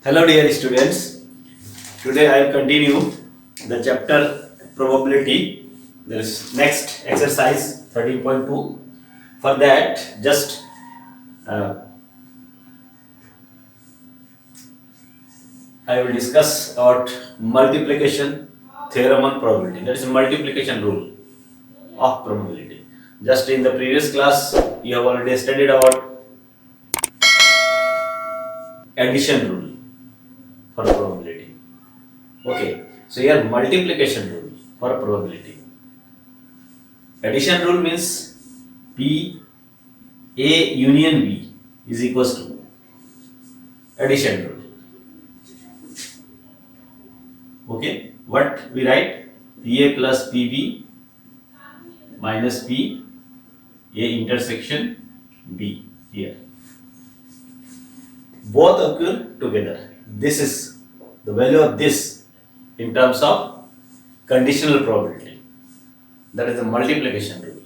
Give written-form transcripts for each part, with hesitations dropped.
Hello dear students, today I will continue the chapter probability. There is next exercise 13.2. For that just I will discuss about multiplication theorem on probability. That is multiplication rule of probability. Just in the previous class you have already studied about addition rule for probability. Okay, so here multiplication rule for probability. Addition rule means P A union B is equals to addition rule. Okay, what we write? PA plus PB minus P A intersection B here. Both occur together. This is the value of this in terms of conditional probability. That is the multiplication rule.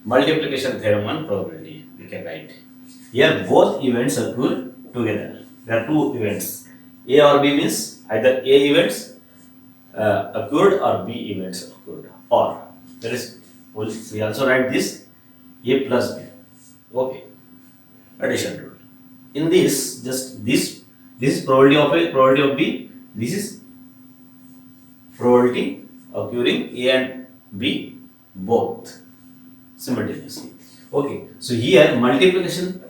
Multiplication theorem on probability we can write. Here both events occur together. There are two events. A or B means either A events occurred or B events occurred. Or there is, we also write this A plus B. Okay. Addition rule. In this, just this is probability of A, probability of B. This is probability occurring A and B both simultaneously. Okay, so here multiplication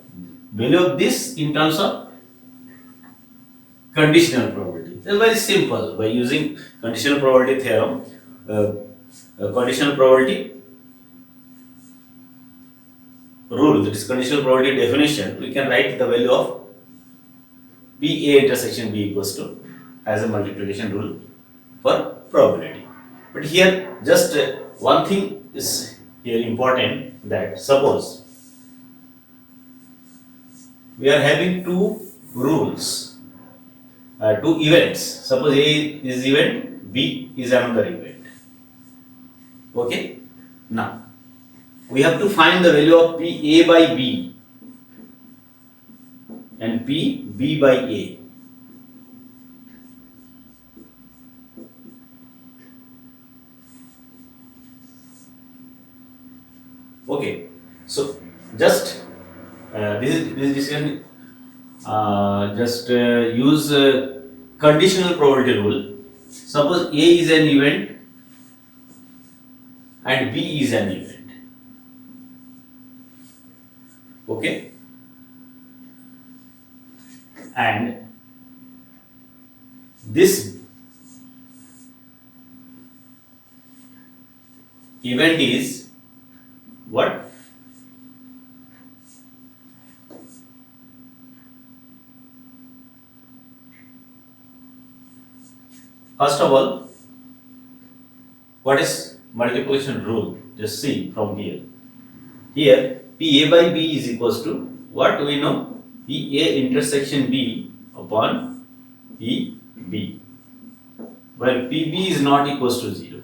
value of this in terms of conditional probability. It's very simple. By using conditional probability theorem, conditional probability rule, that is conditional probability definition, we can write the value of PA intersection B equals to as a multiplication rule for probability. But here just one thing is here important, that suppose we are having two rules, two events. Suppose A is event, B is another event. Okay, now we have to find the value of P A by B and P B by A. Okay, so just this discussion just use conditional probability rule. Suppose A is an event and B is an event. Okay, and this event is what? First of all, what is multiplication rule? Just see from here. Here PA by B is equals to what we know? PA intersection B upon PB, where PB is not equals to 0.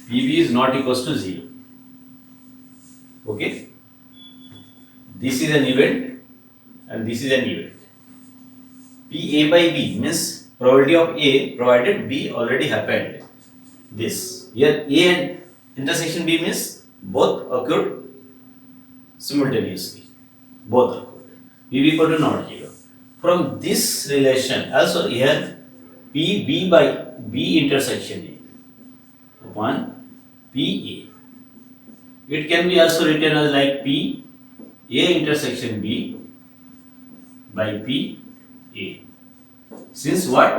PB is not equals to 0. Okay, this is an event and this is an event. PA by B means probability of A provided B already happened. This here A and intersection B means both occurred simultaneously. Both occurred. PB equal to not 0. From this relation, also here PB by B intersection A upon PA. It can be also written as like P A intersection B by PA. Since what?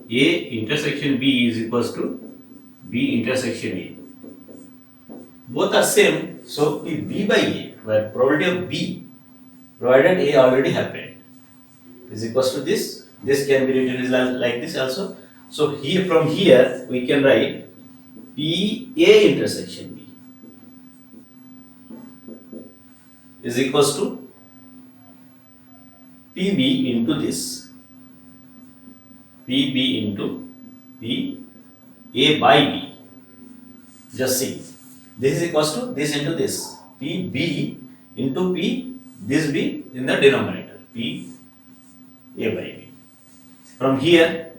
A intersection B is equals to B intersection A. Both are same, so B by A, where probability of B provided A already happened, is equals to this. This can be written as like this also. So here, from here we can write P A intersection B is equals to PB into this, PB into P A by B. Just see, this is equals to this into this, PB into P, this B in the denominator, P A by B. From here,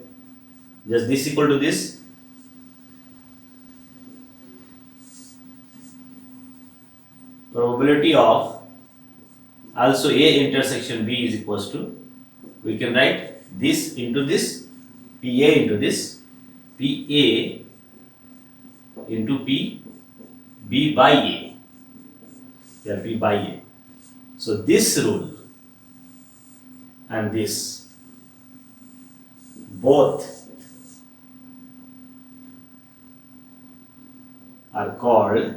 just this equal to this, probability of also A intersection B is equals to, we can write this into this, PA into this, PA into P, B by A, here P by A. So this rule and this both are called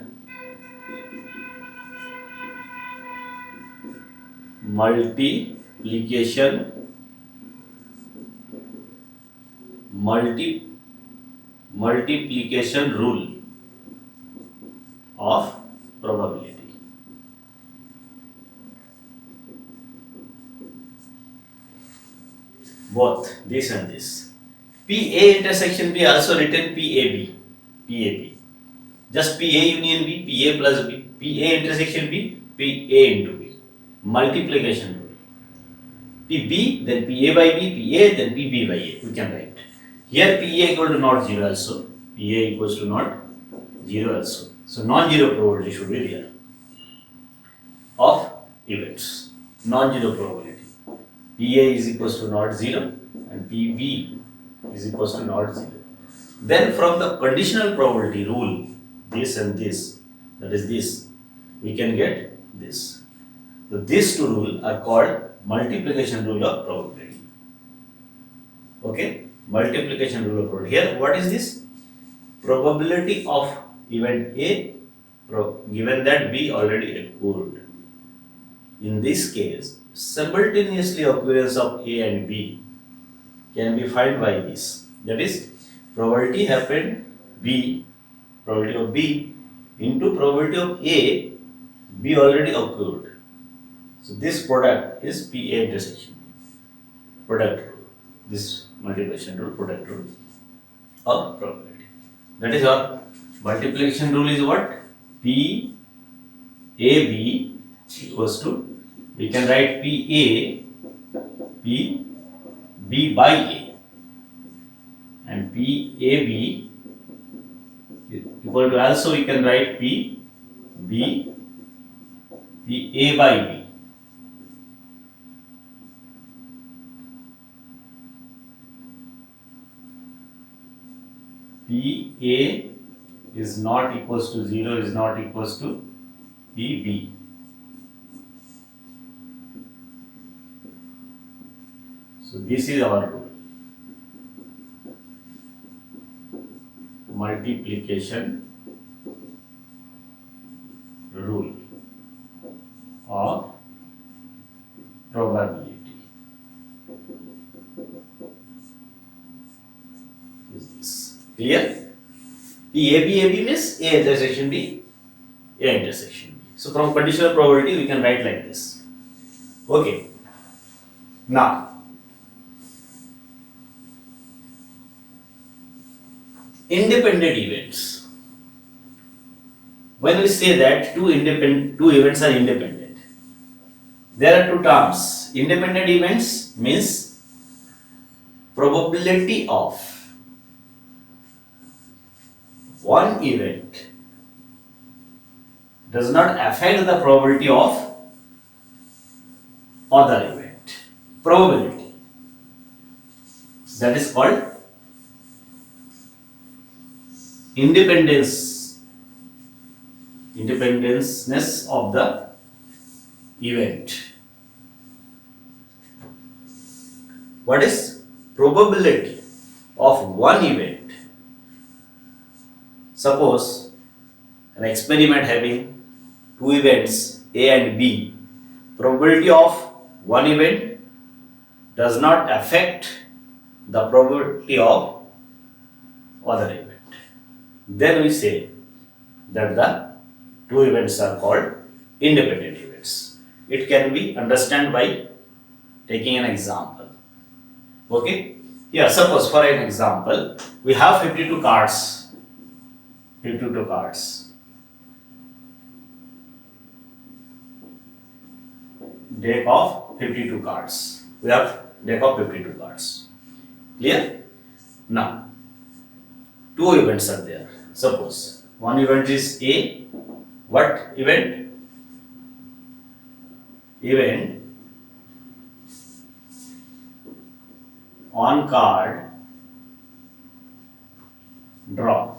multiplication rule of probability. Both this and this. PA intersection B also written PAB. PAB. Just PA union B, PA plus B. PA intersection B, PA into B. Multiplication rule. PB, then PA by B, PA, then PB by A. We can write. Here PA equal to not 0 also. PA equals to not 0 also. So non-zero probability should be there of events. Non-zero probability. PA is equals to not 0 and PB is equals to not 0. Then from the conditional probability rule, this and this, that is this, we can get this. So these two rules are called multiplication rule of probability. Okay, multiplication rule of probability. Here, what is this? Probability of event A given that B already occurred. In this case, simultaneously occurrence of A and B can be found by this. That is, probability happened B, probability of B into probability of A, B already occurred. So this product is PA intersection, product rule. This multiplication rule, product rule of probability. That is our multiplication rule is what? P A B equals to, we can write P A P B by A and P A B equal to, also we can write P B P A by B. P A is not equals to 0 is not equals to P B. So this is our rule. Multiplication rule of probability. Is this clear? AB means A intersection B, A intersection B. So from conditional probability we can write like this. Okay. Now, independent events. When we say that two events are independent, there are two terms. Independent events means probability of one event does not affect the probability of other event. Probability. That is called independenceness of the event. What is probability of one event. Suppose an experiment having two events A and B, probability of one event does not affect the probability of other event. Then we say that the two events are called independent events. It can be understood by taking an example. Okay? Here, suppose for an example, we have 52 cards. 52 cards. Deck of 52 cards. We have deck of 52 cards. Clear? Now, two events are there. Suppose one event is A. What event? Event on card draw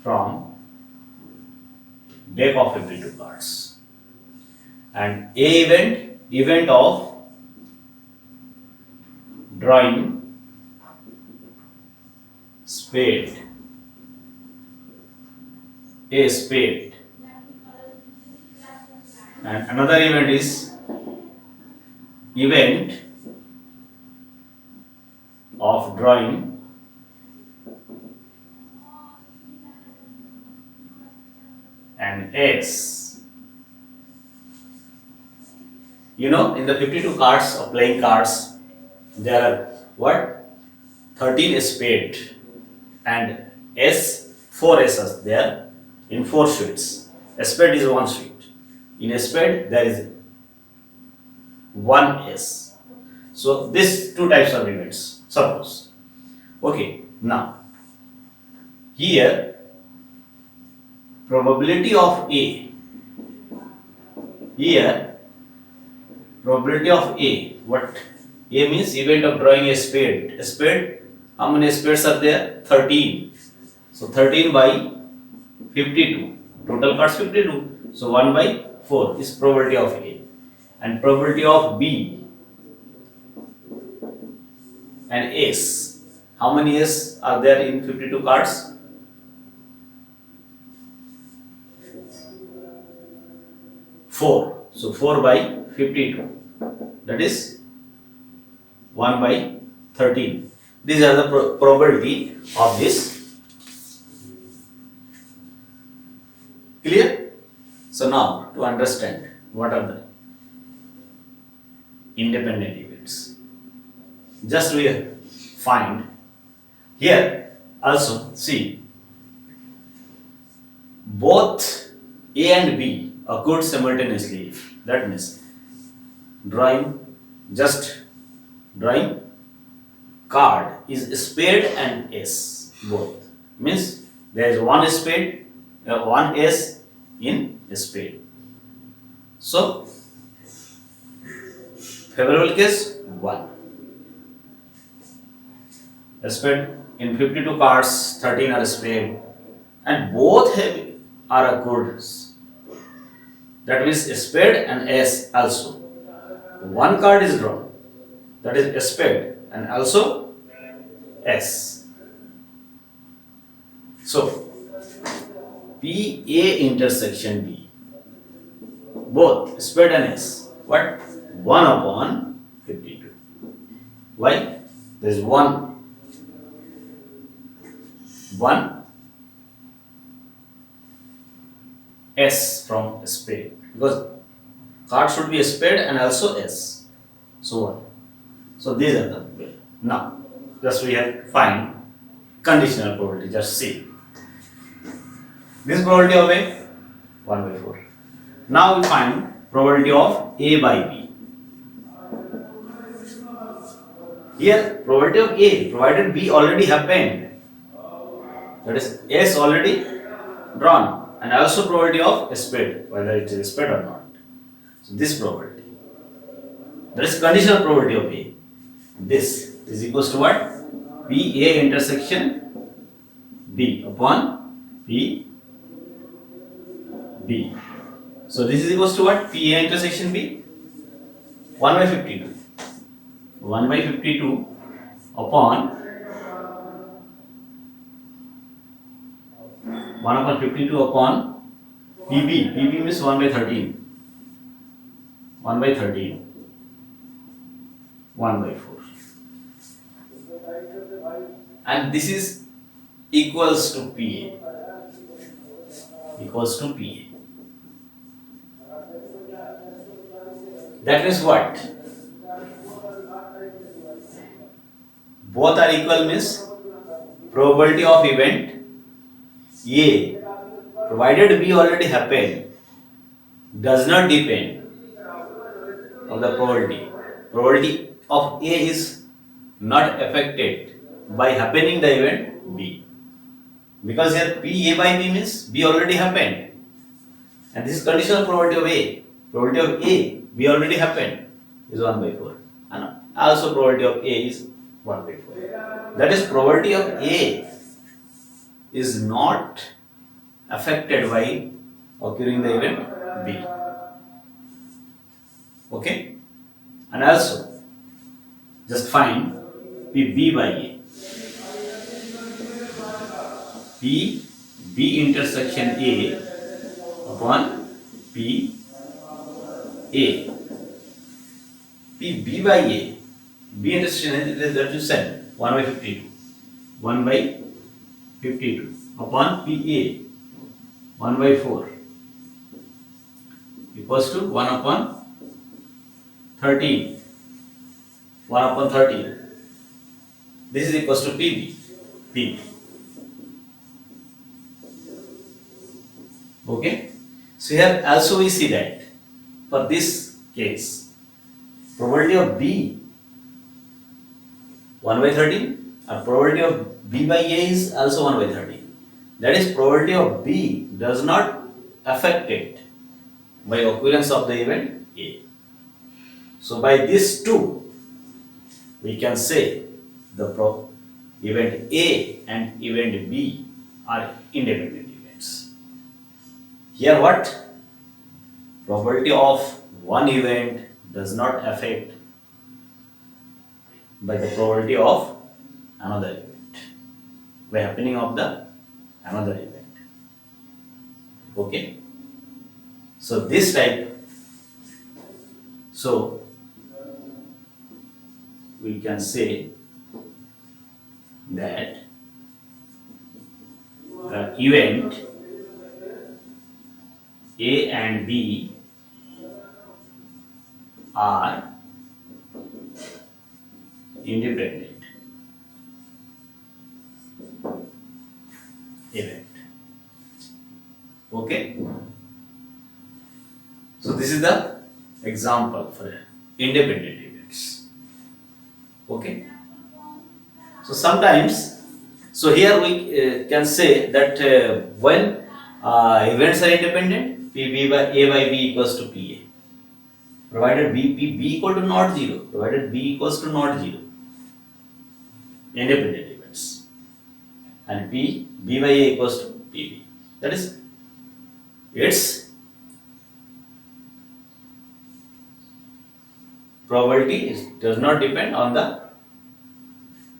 from deck of 52 cards. And A event of drawing spade, a spade. And another event is event of drawing an ace. You know, in the 52 cards of playing cards, there are what? 13 spade and S, 4 S's there in 4 suites. A spade is 1 suite. In a spade, there is 1 S. So, these two types of events, suppose. Okay, now, here, probability of A. Here, probability of A. What? A means event of drawing a spade. A spade, how many spades are there? 13. So, 13 by 52. Total cards 52. So, 1 by 4 is probability of A. And probability of B and ace. How many ace are there in 52 cards? 4. So 4 by 52. That is 1 by 13. These are the probability of this. Clear? So now to understand what are the independent events, just we find here also see both A and B occurred simultaneously. That means drawing card is spade and ace both. Means there is one spade, one ace in a spade. So favorable case 1. A spade in 52 cards, 13 are spade, and both are occurred. That means a spade and ace also. One card is drawn, that is a spade, and also ace. So PA intersection B, both spade and ace. What? 1 upon 52. Why? There is one S from spade, because card should be a spade and also S. So 1. So these are the way. Now just we have to find conditional probability. Just see this probability of A 1 by 4. Now we find probability of A by B. Here probability of A provided B already happened, that is S already drawn, and also probability of a spade, whether it is a spade or not. So this probability, that is conditional probability of A. This is equals to what? PA intersection B upon P B. So this is equals to what? PA intersection B 1 by 52. 1 by 52 upon 1 upon 52 upon PB. PB means 1 by 13. 1 by 13. 1 by 4. And this is equals to PA. Equals to PA. That means what? Both are equal means probability of event A, provided B already happened, does not depend on the probability. Probability of A is not affected by happening the event B. Because here P A by B means B already happened. And this is conditional probability of A. Probability of A, B already happened, is 1 by 4. And also probability of A is 1 by 4. That is, probability of A is not affected by occurring the event B. Okay? And also, just find P B by A. P B intersection A upon P A. P B by A. B intersection is that you said 1 by 52. 1 by 52 upon P A 1 by 4 equals to 1 upon 13. 1 upon 13. This is equals to PB. P. Okay. So here also we see that for this case, probability of B 1 by 13 and probability of B by A is also 1 by 13. That is, probability of B does not affect it by occurrence of the event A. So by this two, we can say the event A and event B are independent events. Here what? Probability of one event does not affect by the probability of another event, by happening of the another event. Okay? So this type, so we can say that event A and B are independent event. Okay? So this is the example for independent events. Okay? So sometimes, so here we can say that when events are independent, P by A by B equals to PA. Provided B equal to not 0, provided B equals to not 0, independent events, and B by A equals to PB. That is, its probability does not depend on the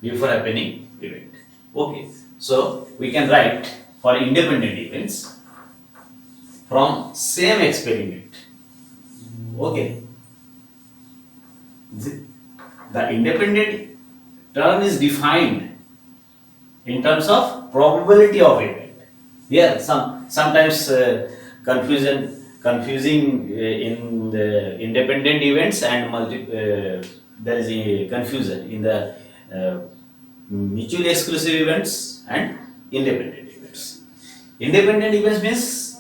before happening event. Okay, so we can write for independent events from same experiment. Okay, the independent term is defined in terms of probability of event. Here sometimes confusing in the independent events and there is a confusion in the mutually exclusive events and independent events. Independent events means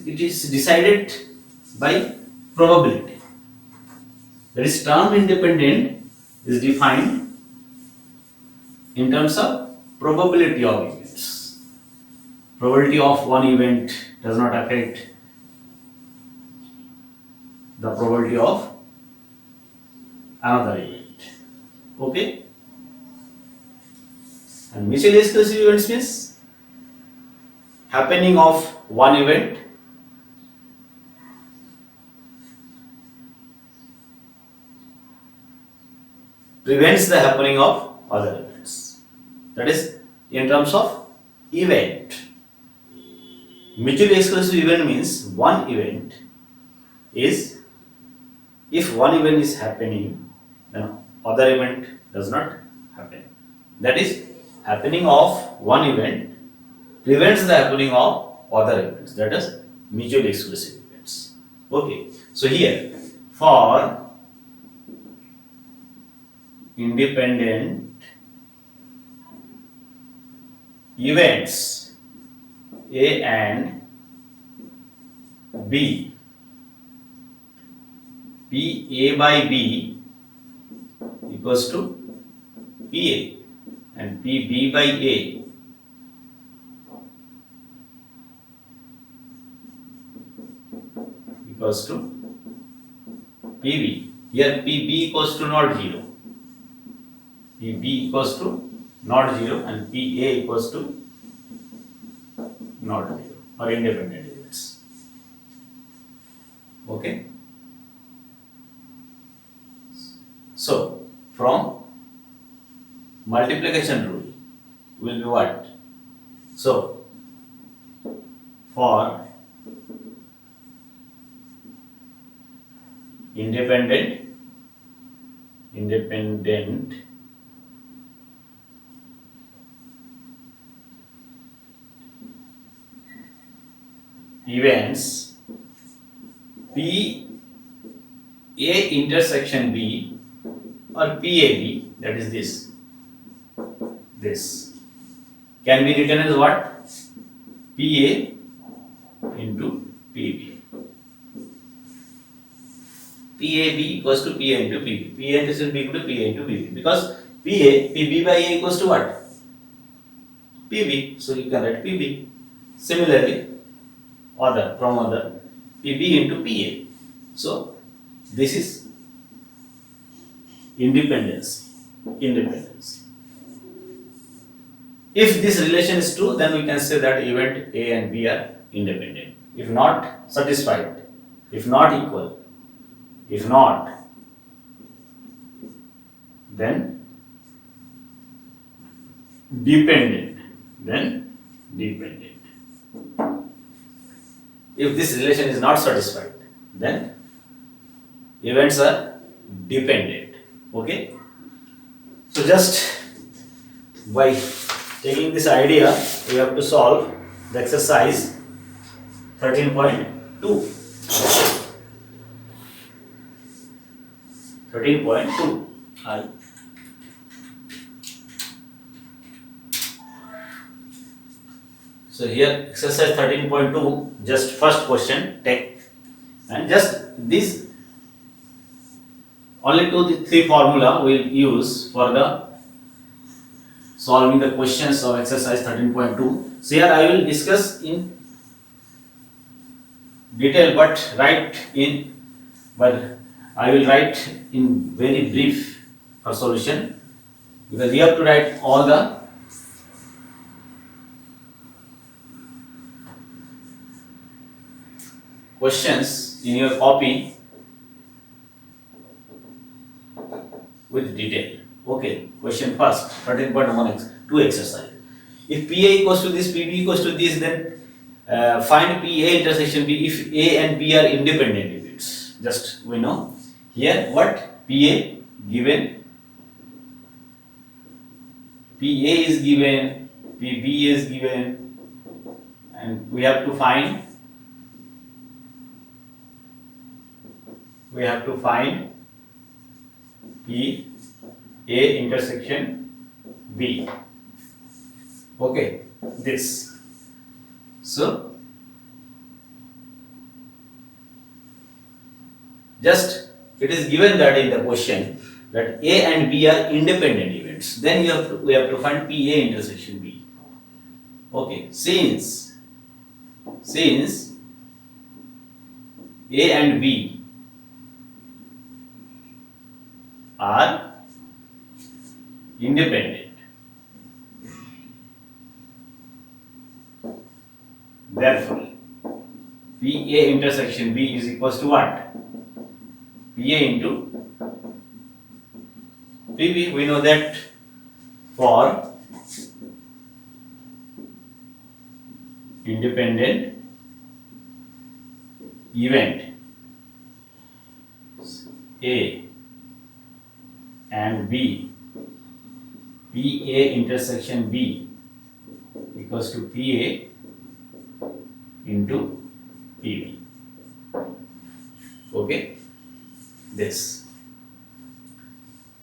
it is decided by probability. That is, term independent is defined in terms of probability of events. Probability of one event does not affect the probability of another event. Okay? And mutually exclusive events means happening of one event prevents the happening of other events. That is in terms of event. Mutually exclusive event means one event is, if one event is happening, then other event does not happen. That is, happening of one event prevents the happening of other events. That is mutually exclusive events. Okay. So here, for independent events A and B, PA by B equals to PA and PB by A equals to PB. Here PB equals to not 0. PB equals to not 0 and PA equals to not 0 or independent events. Okay. So from multiplication rule will be what? So for independent events P A intersection B or PAB, that is this can be written as what? PA into PB. PAB equals to PA into PB. PA intersection B equal to PA into PB, because PB by A equals to what? PB. So you can write PB. Similarly, from other PB into PA. So this is independence. If this relation is true, then we can say that event A and B are independent. If not satisfied, if not equal, if not, then dependent. If this relation is not satisfied, then events are dependent. Okay. So just by taking this idea, we have to solve the exercise 13.2. 13.2. So here exercise 13.2, just first question take, and just this only 2-3 formula we will use for the solving the questions of exercise 13.2. So here I will discuss in detail, but I will write in very brief for solution, because we have to write all the questions in your copy with detail. Okay, question first, 13.1 exercise. If PA equals to this, PB equals to this, then find PA intersection B if A and B are independent units. Just we know here what PA given, PA is given, PB is given, and we have to find P A intersection B. Okay, this. So just it is given that in the question that A and B are independent events. Then we have to find PA intersection B. Okay, since A and B are independent, therefore PA intersection B is equals to what? PA into PB. PB, we know that for independent event A and B, PA intersection B equals to PA into PB. Okay, this.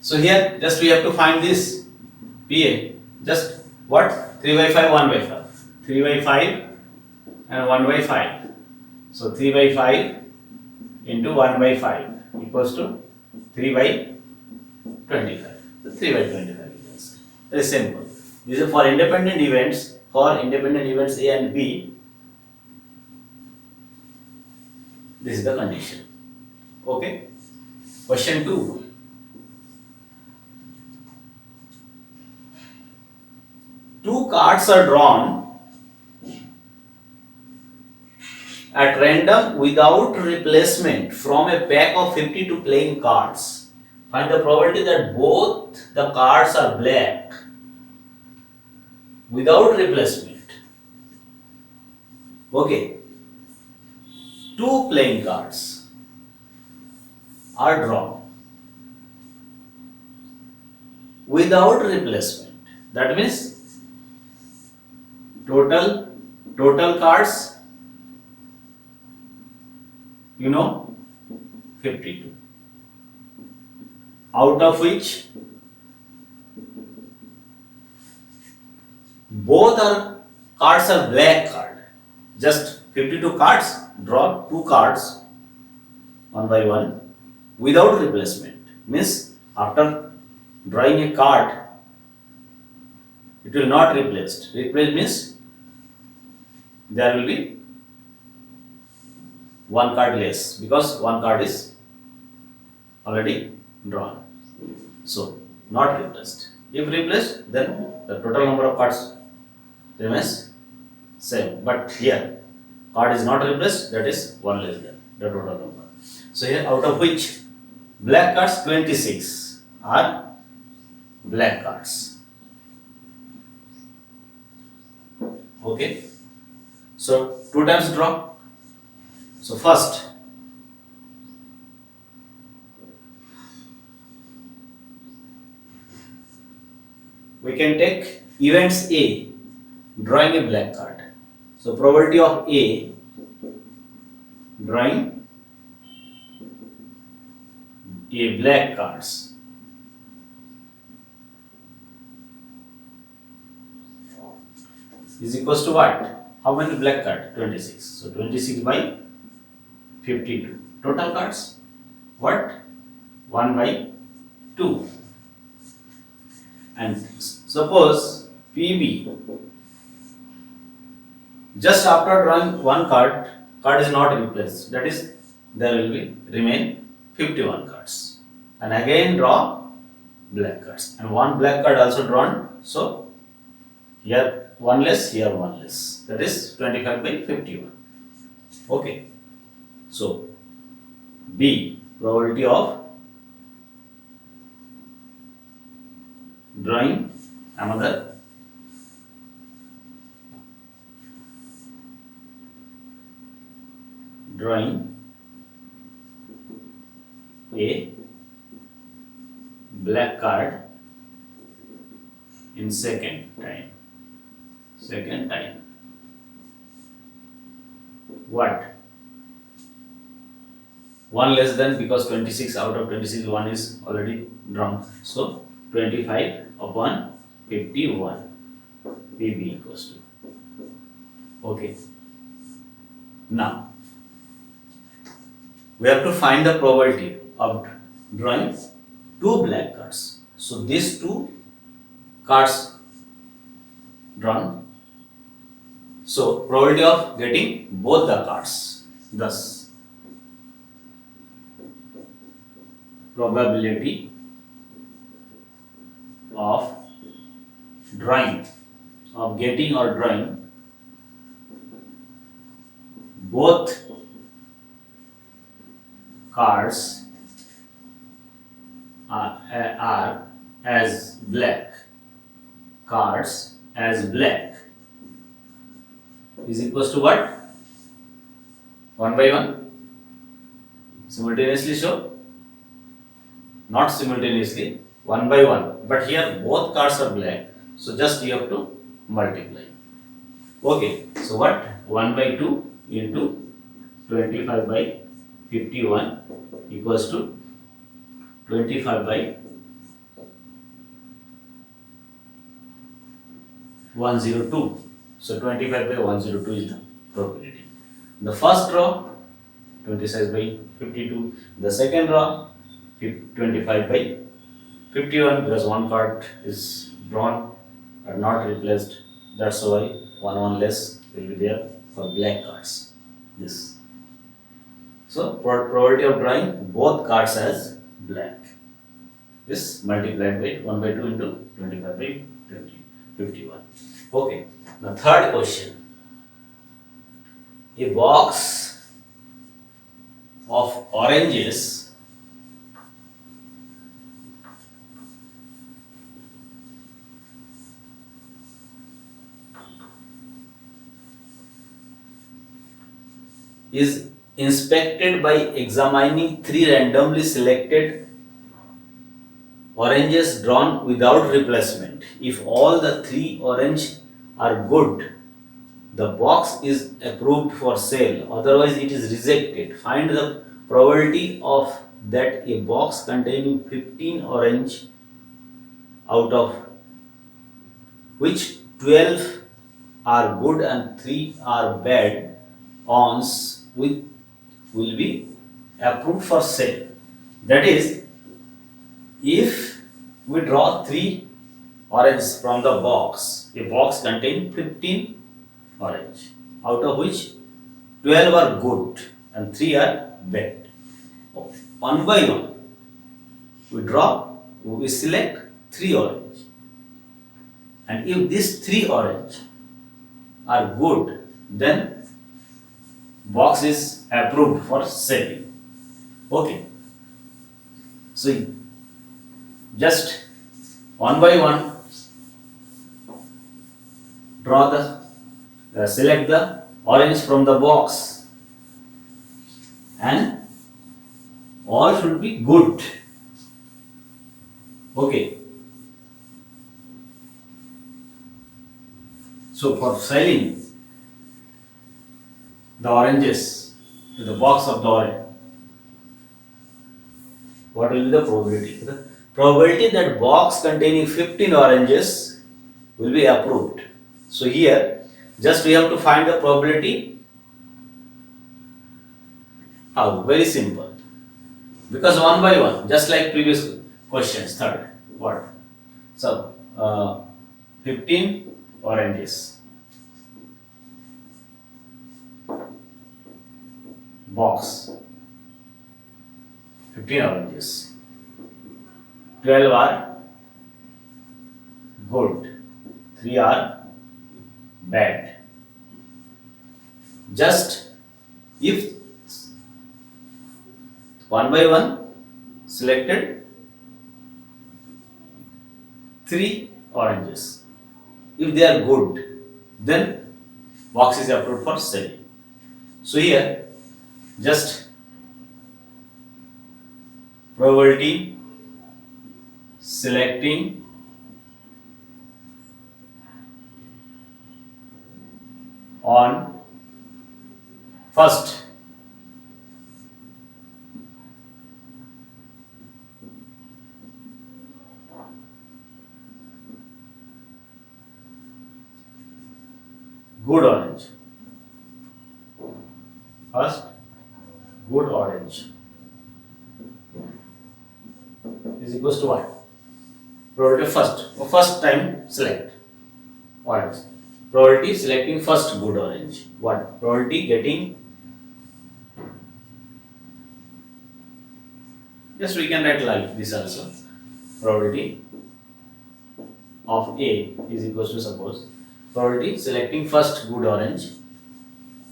So here just we have to find this PA. Just what? 3 by 5, 1 by 5. 3 by 5 and 1 by 5. So 3 by 5 into 1 by 5 equals to 3 by 25. So 3 by 25 equals. Very simple. This is for independent events. For independent events A and B, this is the condition. Okay. Question 2. Two cards are drawn at random without replacement from a pack of 52 playing cards. Find the probability that both the cards are black without replacement. Okay. Two playing cards are drawn without replacement. That means total cards, 52, out of which both cards are black card. Just 52 cards, draw 2 cards one by one without replacement. Means after drawing a card, it will not replaced. Replaced means there will be 1 card less because 1 card is already drawn. So not replaced. If replaced, then the total number of cards remains same. But here card is not replaced, that is 1 less than the total number. So here out of which black cards 26 are black cards. Okay. So 2 times draw. So first we can take events A, drawing a black card. So probability of A drawing a black cards is equals to what? How many black cards? 26. So 26 by 52. Total cards? What? 1 by 2. And suppose PB, just after drawing 1 card is not replaced. That is, there will be remain 51 cards. And again draw black cards. And 1 black card also drawn. So here 1 less, here 1 less. That is 25 by 51. Okay. So B, probability of drawing another a black card in second time. What? 1 less than, because 26 out of 26, 1 is already drawn. So 25 upon 51 PB equals to. Okay. Now we have to find the probability of drawing 2 black cards. So these 2 cards drawn. So probability of getting both the cards. Thus probability of getting or drawing both cards are as black, cards as black is equals to what? 1 by 1. Simultaneously show? Not simultaneously, 1 by 1. But here both cards are black, so just you have to multiply. Okay, so what? 1 by 2 into 25 by 51 equals to 25 by 102. So 25 by 102 is the probability. The first row 26 by 52. The second row 25 by 51 because one card is drawn or not replaced. That's why one less will be there for black cards. This. So probability of drawing both cards as black. This multiplied by 1 by 2 into 25 by 51. Okay. The third question. A box of oranges is inspected by examining 3 randomly selected oranges drawn without replacement. If all the 3 orange are good, the box is approved for sale, otherwise it is rejected. Find the probability of that a box containing 15 orange out of which 12 are good and 3 are bad ones will be approved for sale. That is, if we draw 3 oranges from the box, a box containing 15 orange, out of which 12 are good and 3 are bad. 1 by 1, we select 3 orange. And if these 3 orange are good, then box is approved for selling. Okay. So just 1 by 1 select the orange from the box and all should be good. Okay. So for selling the oranges to the box of the orange, what will be the probability? The probability that box containing 15 oranges will be approved. So here, just we have to find the probability. How? Very simple. Because 1 by 1, just like previous questions, third. What? So, 15 oranges. Box. 15 oranges. 12 are good. 3 are bad. Just if 1 by 1 selected 3 oranges. If they are good, then box is approved for selling. So here, just probability selecting on first good orange. First good orange is equals to what? Probability first time select orange. Probability selecting first good orange. What? Probability getting, just we can write like this also. Probability of A is equals to, suppose, probability selecting first good orange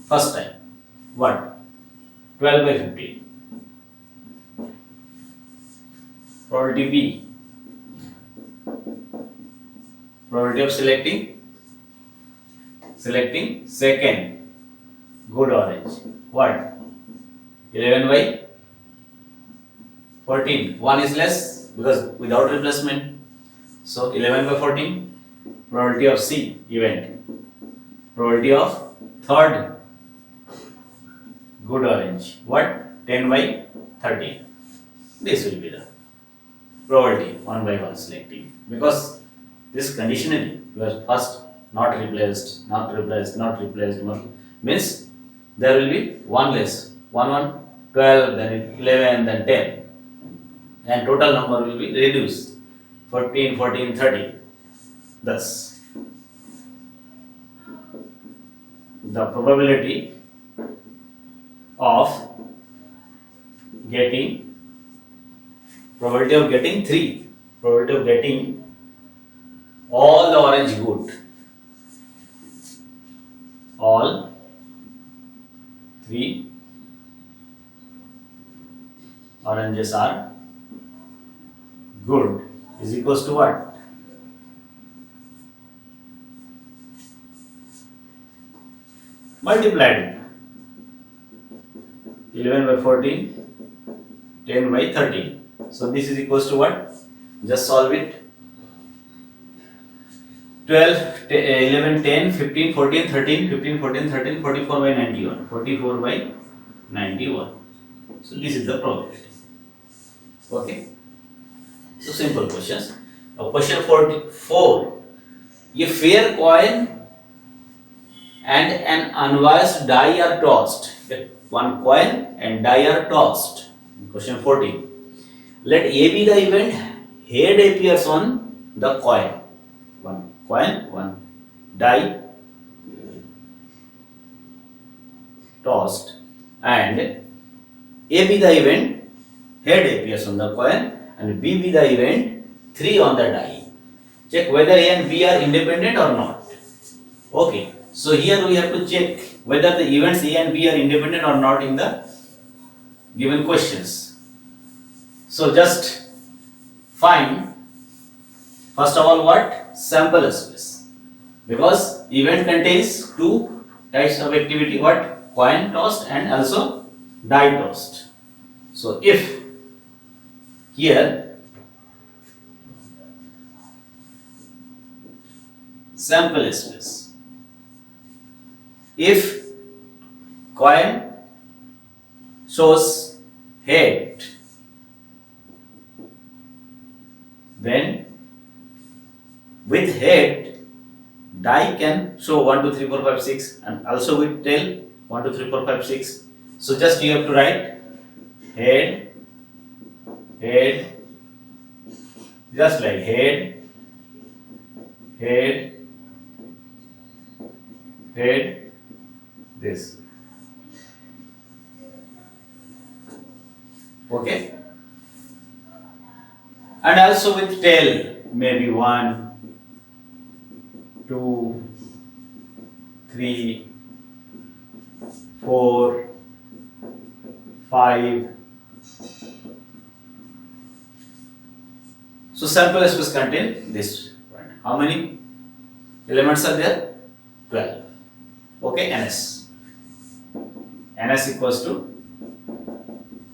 first time. What? 12 by 15. Probability B Probability of selecting second good orange. What? 11 by 14. 1 is less because without replacement. So 11 by 14. Probability of C event. Probability of third good orange. What? 10 by 13. This will be the probability 1 by 1 selecting, because this conditionally you are first not replaced, means there will be 1 less, 12, then 11, then 10, and total number will be reduced 14, 14, 13. Thus, the probability of getting 3, probability of getting all the orange good, all 3 oranges are good is equals to what? Multiplied 11 by 14, 10 by 13. So this is equals to what? Just solve it. 12, 11, 10, 15, 14, 13, 15, 14, 13, 44 by 91. 44 by 91. So this is the probability. Okay. So simple questions. Now question 44. A fair coin and an unbiased die are tossed. One coin and die are tossed. Question 14. Let A be the event, head appears on the coin. One coin, one die tossed, and A be the event, head appears on the coin, and B be the event, 3 on the die. Check whether A and B are independent or not. Okay, so here we have to check whether the events A and B are independent or not in the given questions. So just find first of all what? Sample space, because event contains 2 types of activity, what? Coin tossed and also die tossed. So if here sample space, if coin shows head, then with head die can show 1, 2, 3, 4, 5, 6, and also with tail 1, 2, 3, 4, 5, 6. So just you have to write head, just like head, this. Okay. And also with tail, maybe 1, 2, 3, 4, 5. So sample space contain this. How many elements are there? 12. Okay, NS. NS equals to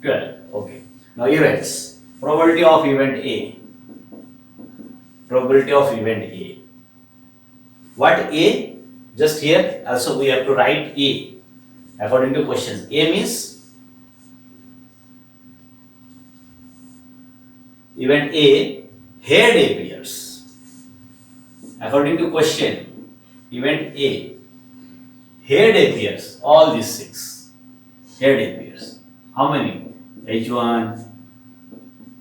12. Okay. Now events. Probability of event A. Probability of event A. What A? Just here also we have to write A according to questions. A means event A, head appears. According to question, event A, head appears. All these 6. Head appears. How many? H1,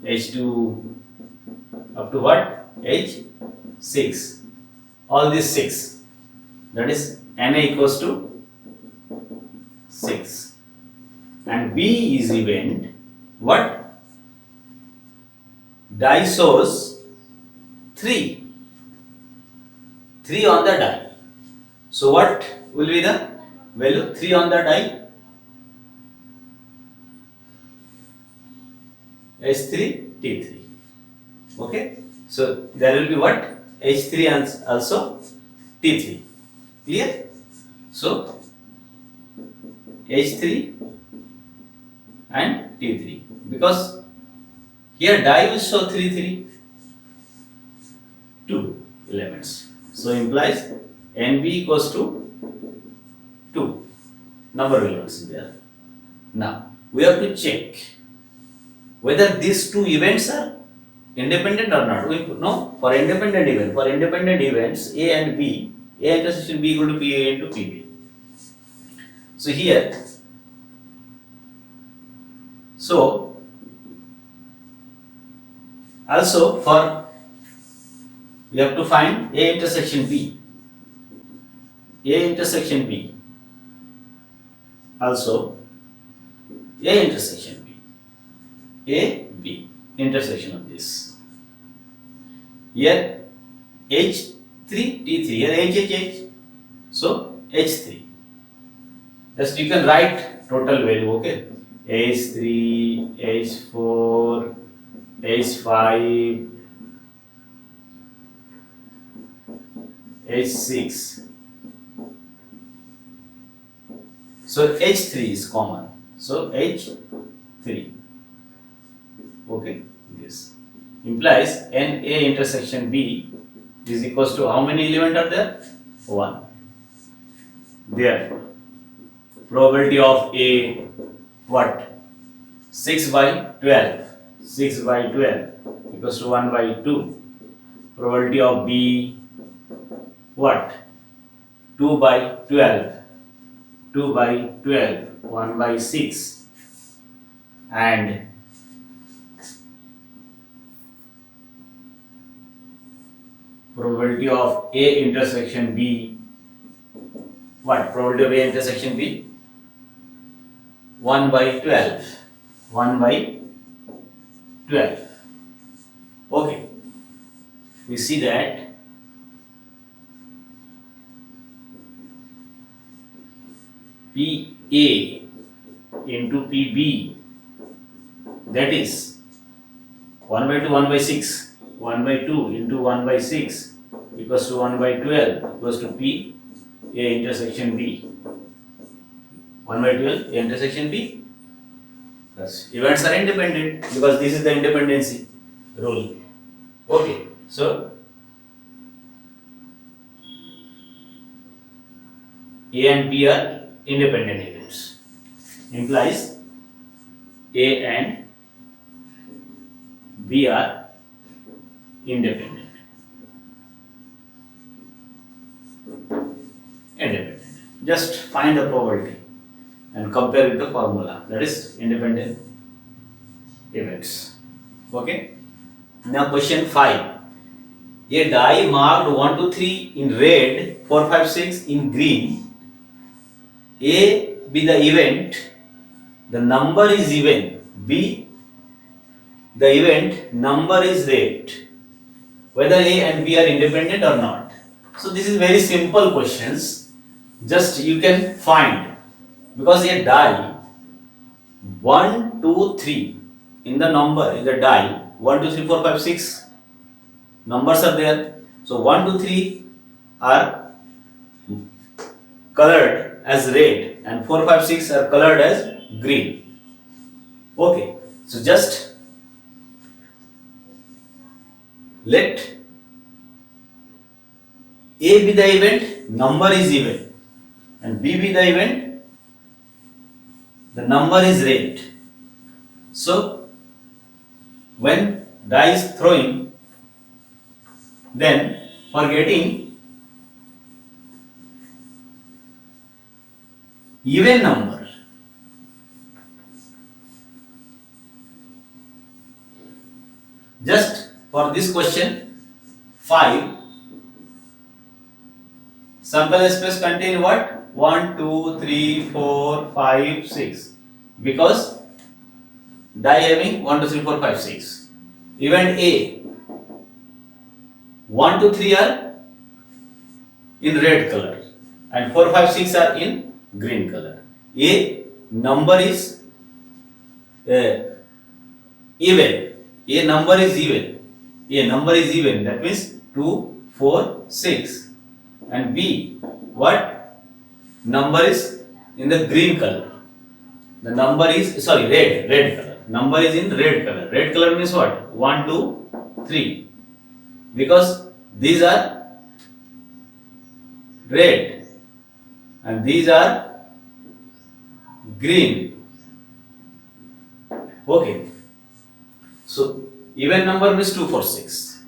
H2, up to what? H6. All these 6. That is Na equals to 6. And B is event. What? Die shows 3. 3 on the die. So what will be the value? 3 on the die. H3, T3. Okay. So there will be what? H3 and also T3. Clear? So H3 and T3, because here die will show 2 elements. So implies NB equals to 2 number of elements there. Now we have to check whether these two events are independent or not. We know for independent events A and B, A intersection B equal to PA into PB. So here, so also for we have to find A intersection B. A intersection B. Also A intersection B. A B intersection of this. Here H3 T3. Here H. So H3. Just you can write total value. Okay. H3, H4, H5, H6. So H3 is common. So H3. Okay. This implies NA intersection B is equals to how many elements are there? 1. Therefore, probability of A what? 6 by 12. 6 by 12 equals to 1 by 2. Probability of B what? 2 by 12. 2 by 12. 1 by 6. And probability of A intersection B what? Probability of A intersection B 1 by 12. 1 by 12. Okay. We see that PA into PB, that is 1 by 2, 1 by 6. 1 by 2 into 1 by 6 equals to 1 by 12 equals to P A intersection B. 1 by 12 A intersection B. Thus, events are independent because this is the independency rule. Okay, so A and B are independent events. Implies A and B are independent. Just find the probability and compare with the formula, that is independent events. Okay. Now question 5. A die marked 1, 2, 3 in red, 4, 5, 6 in green. A be the event, the number is even. B the event, number is red. Whether A and B are independent or not. So this is very simple questions. Just you can find, because a die 1, 2, 3 in the number in the die 1, 2, 3, 4, 5, 6 numbers are there. So 1, 2, 3 are colored as red and 4, 5, 6 are colored as green. Okay, so just let A be the event, number is even, and B be the event, the number is red. So when die is throwing, then for getting even number, just for this question 5, sample space contain what? 1, 2, 3, 4, 5, 6. Because die having 1, 2, 3, 4, 5, 6. Event A 1, 2, 3 are in red color and 4, 5, 6 are in green color. A number is even. A number is even. A number is even. That means 2, 4, 6. And B, what number is in the green color? The number is, sorry, red color. Number is in red color. Red color means what? 1, 2, 3. Because these are red and these are green. Okay. So even number means 2, 4, 6.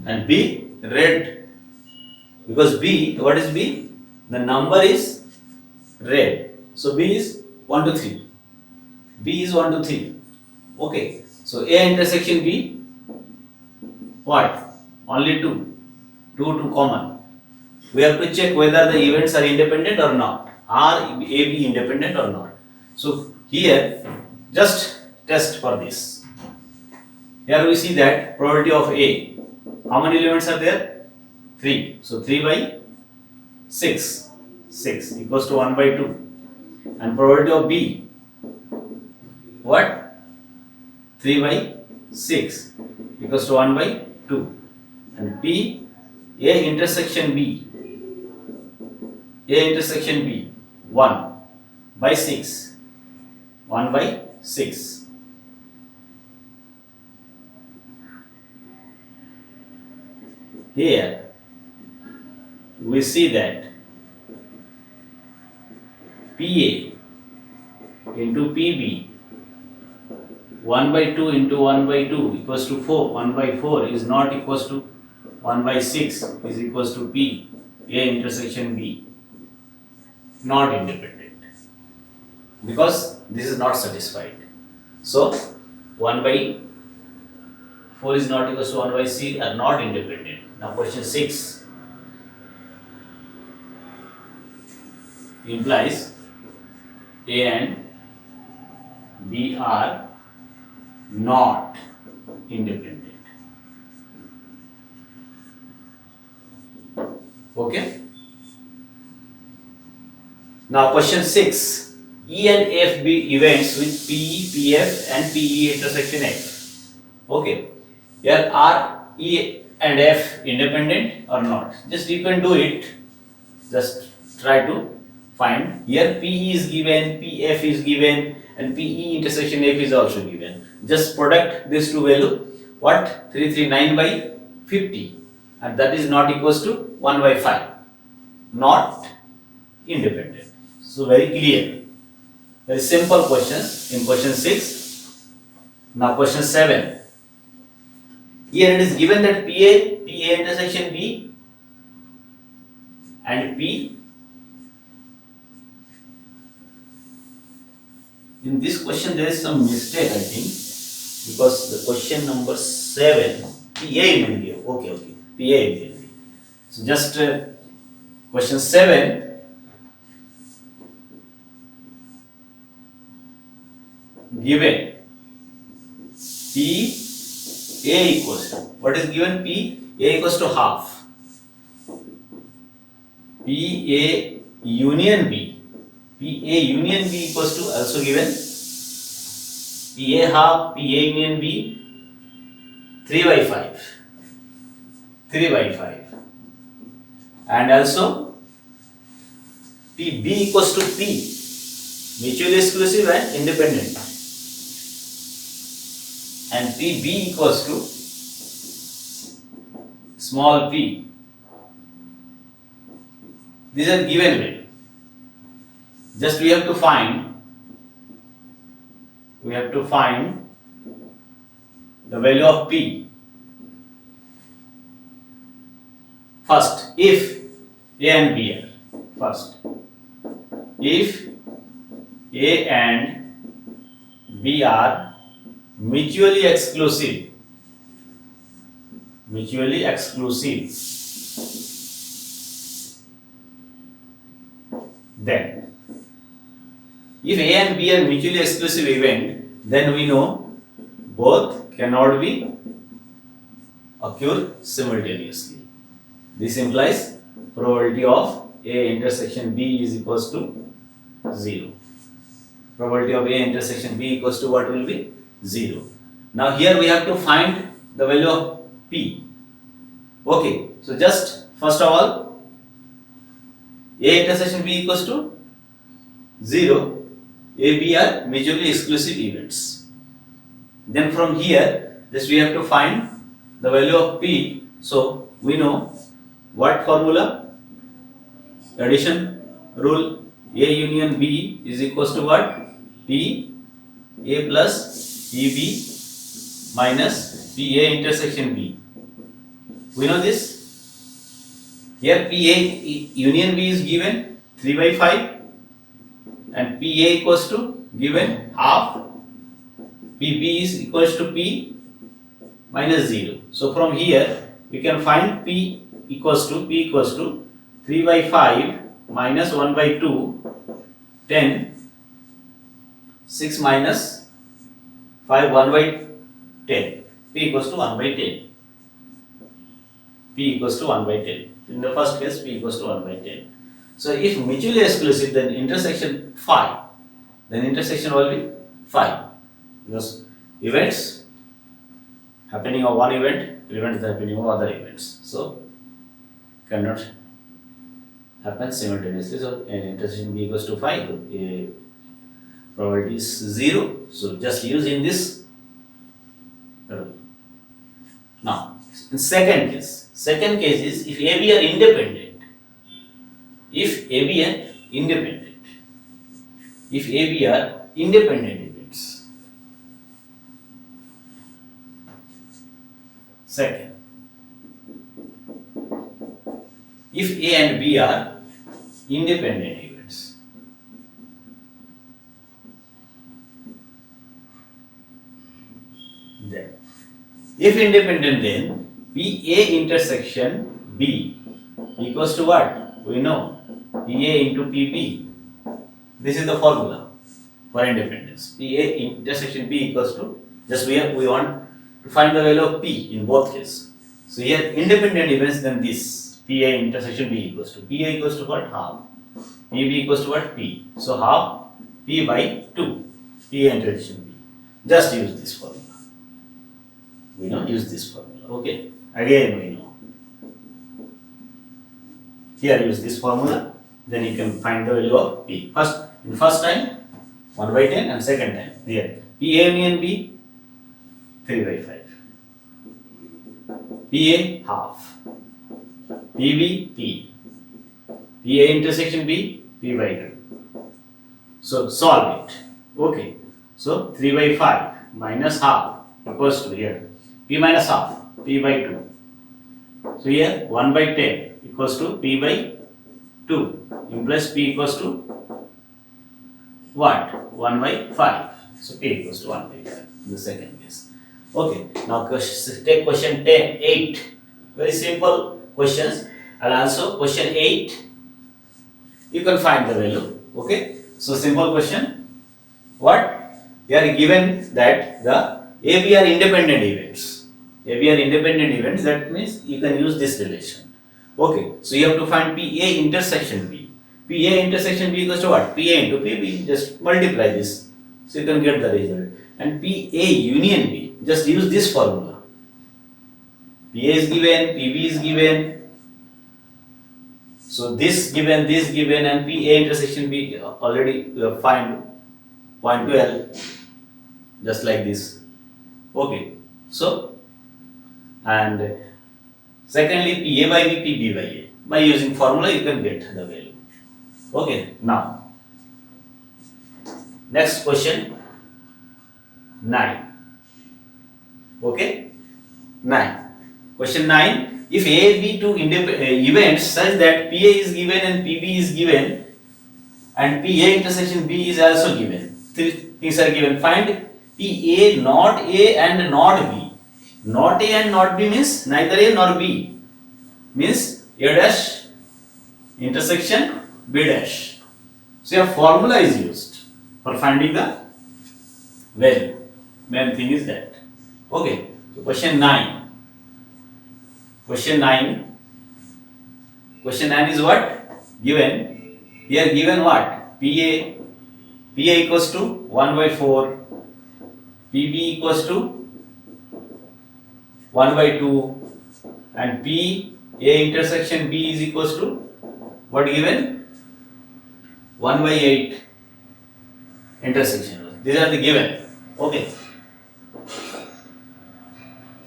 And B, red. Because B, what is B? The number is red. So B is 1, 2, 3. B is 1, 2, 3. Okay. So A intersection B, what? Only 2. 2 common. We have to check whether the events are independent or not. Are A, B independent or not? So here, just test for this. Here we see that probability of A. How many elements are there? 3. So 3 by 6. 6 equals to 1 by 2. And probability of B. What? 3 by 6 equals to 1 by 2. And B, A intersection B. A intersection B. 1 by 6. 1 by 6. Here we see that PA into PB 1 by 2 into 1 by 2 equals to 4. 1 by 4 is not equals to 1 by 6 is equals to P A intersection B. Not independent. Because this is not satisfied. So 1 by 4 is not equals to 1 by C are not independent. Now question 6 implies A and B are not independent. Okay. Now question 6. E and F be events with PE, PF and PE intersection F. Okay. Here are E and F independent or not? Just you can do it. Just try to find. Here PE is given, PF is given and PE intersection F is also given. Just product these two value. What? 339 by 50. And that is not equals to 1 by 5. Not independent. So very clear. Very simple questions in question 6. Now question 7. Here it is given that PA intersection B and P. In this question there is some mistake, I think, because the question number 7 PA will be okay. PA will be. So just question 7. Given P A equals to, what is given? P A equals to half. P A union B. P A union B equals to also given P A half, P A union B 3 by 5. 3 by 5. And also P B equals to P mutually exclusive and independent. And PB equals to small p. These are given value. Just we have to find the value of P. First, if A and B are first. If A and B are mutually exclusive, then if A and B are mutually exclusive event, then we know both cannot be occur simultaneously. This implies probability of A intersection B is equals to 0. Probability of A intersection B equals to what will be? 0. Now here we have to find the value of P. Okay, so just first of all, A intersection B equals to 0. A, B are mutually exclusive events. Then from here, just we have to find the value of P. So we know what formula? Addition rule. A union B is equals to what? P A plus PB minus PA intersection B. We know this. Here PA union B is given 3 by 5 and PA equals to given half. PB is equals to P minus 0. So from here we can find P equals to 3 by 5 minus 1 by 2, 10, 6 minus 5, 1 by 10. P equals to 1 by 10. P equals to 1 by 10. In the first case, P equals to 1 by 10. So if mutually exclusive, then intersection 5. Then intersection will be 5. Because events happening on one event prevents the happening of other events. So cannot happen simultaneously. So intersection B equals to 5. Probability is 0. So just use in this rule. Now, in second case is if AB are independent. If AB are independent. If AB are independent events. Second, if A and B are independent events. Then, if independent, then PA intersection B equals to what? We know PA into PB. This is the formula for independence. PA intersection B equals to, just we want to find the value of P in both cases. So here independent events, then this PA intersection B equals to, PA equals to what? Half. PB equals to what? P. So half P by 2. PA intersection B. Just use this formula. We know, use this formula. Okay. Again we know. Here use this formula. Then you can find the value of P. First time 1 by 10 and second time here PA union B 3 by 5. PA half. PB P. PA intersection B P by 2. So solve it. Okay. So 3 by 5 minus half equals to here P minus half P by 2. So here 1 by 10 equals to P by 2 implies P equals to what? 1 by 5. So P equals to 1 by 5 in the second case. Okay. Now take question 8. Very simple questions. And also question 8. You can find the value. Okay. So simple question. What? They are given that the AB are independent events. AB are independent events. That means you can use this relation. Okay. So you have to find PA intersection B. PA intersection B equals to what? PA into PB. Just multiply this. So you can get the result. And PA union B. Just use this formula. PA is given, PB is given. So this given, and PA intersection B already find point 12. Just like this. Okay. So, and secondly PA by B, PB by A. By using formula you can get the value. Okay. Now, next question 9. Okay. 9. Question 9. If A, B two events such that PA is given and PB is given and PA intersection B is also given. 3 things are given. Find PA not A and not B. Not A and not B means neither A nor B. Means A dash intersection B dash. So your formula is used for finding the value. Main thing is that. Okay. So question 9. Question 9 is what? Given. Here given what? PA equals to 1 by 4. PB equals to 1 by 2. and P A intersection B is equals to what given? 1 by 8 intersection. These are the given. Okay.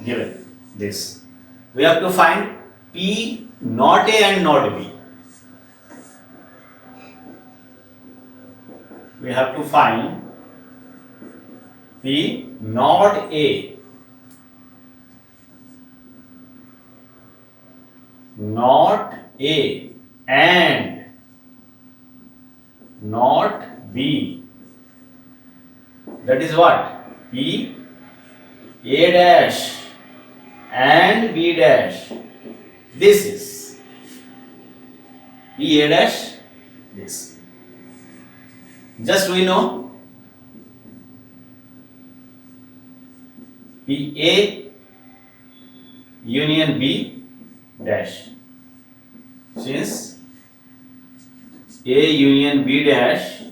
Given this. We have to find P not A and not B. We have to find P not A, not A and not B. That is what? P A dash and B dash. This is P A dash, this. Just we know P A union B dash. Since A union B dash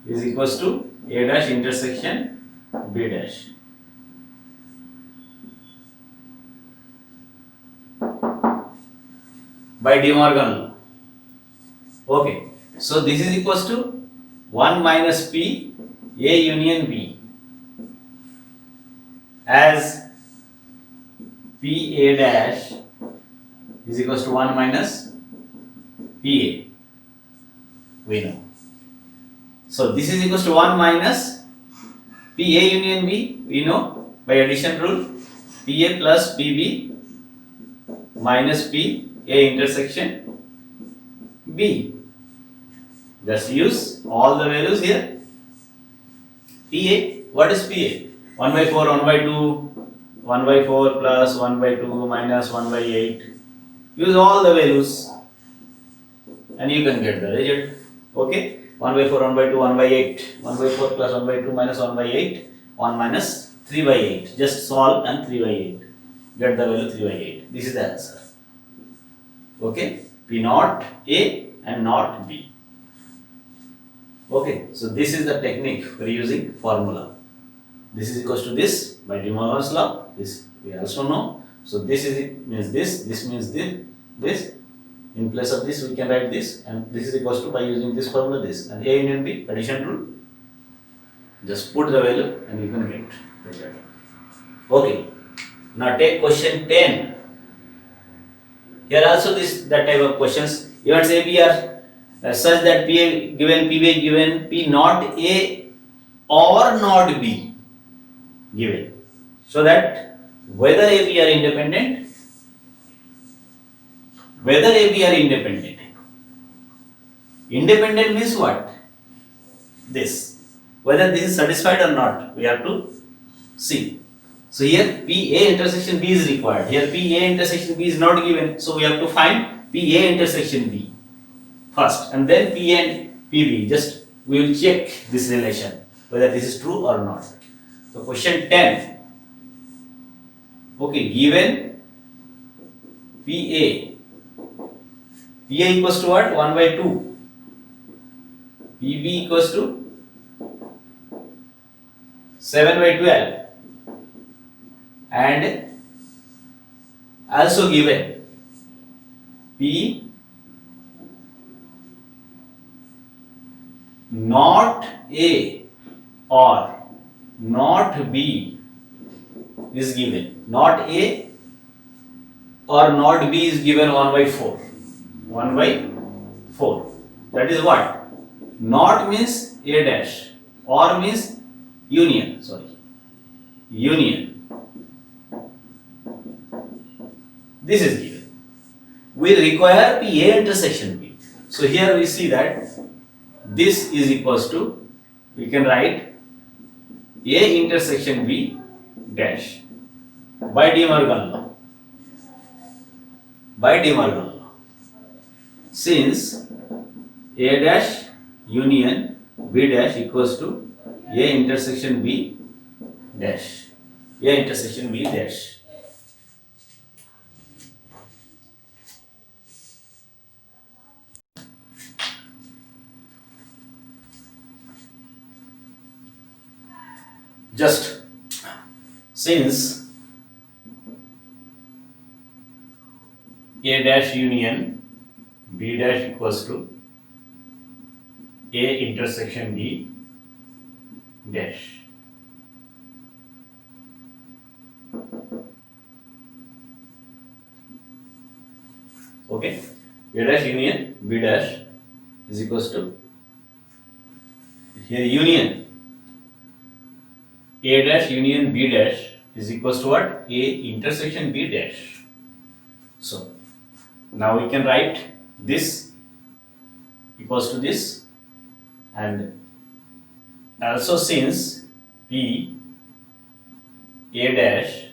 is equals to A dash intersection B dash. By De Morgan law. Okay. So this is equals to 1 minus P A union B, as P A dash is equals to 1 minus P A. We know. So this is equals to 1 minus P A union B. We know by addition rule. P A plus P B minus P A intersection B. Just use all the values here. P A, what is P A? 1 by 4, 1 by 2, 1 by 4 plus 1 by 2 minus 1 by 8. Use all the values and you can get the result. Okay? 1 by 4, 1 by 2, 1 by 8. 1 by 4 plus 1 by 2 minus 1 by 8. 1 minus 3 by 8. Just solve and 3 by 8. Get the value 3 by 8. This is the answer. Okay? P not A and not B. Okay, so this is the technique for using formula. This is equals to this by De Morgan's law. This we also know. So this is means this means this. In place of this we can write this, and this is equals to by using this formula this, and A union B addition rule. Just put the value and you can get. Okay. Now take question 10. Here also that type of questions. Events A B are such that P A given P B given P not A or not B given, so that whether A B are independent, independent means what? This, whether this is satisfied or not, we have to see. So here P A intersection B is required. Here P A intersection B is not given, so we have to find P A intersection B first, and then P and PB. Just we will check this relation whether this is true or not. So question 10. Okay, given PA equals to what? 1 by 2. PB equals to 7 by 12. And also given P not A or not B is given. Not A or not B is given 1 by 4. 1 by 4. That is what? Not means A dash, or means union. Union. This is given. We require PA intersection B. So here we see that this is equals to, we can write A intersection B dash by De Morgan law. By De Morgan law. Since A dash union B dash equals to A intersection B dash. A intersection B dash. Just since A dash union B dash equals to A intersection B dash. Okay, A dash union B dash is equals to, here union A dash union B dash is equals to what? A intersection B dash. So now we can write this equals to this, and also since P A dash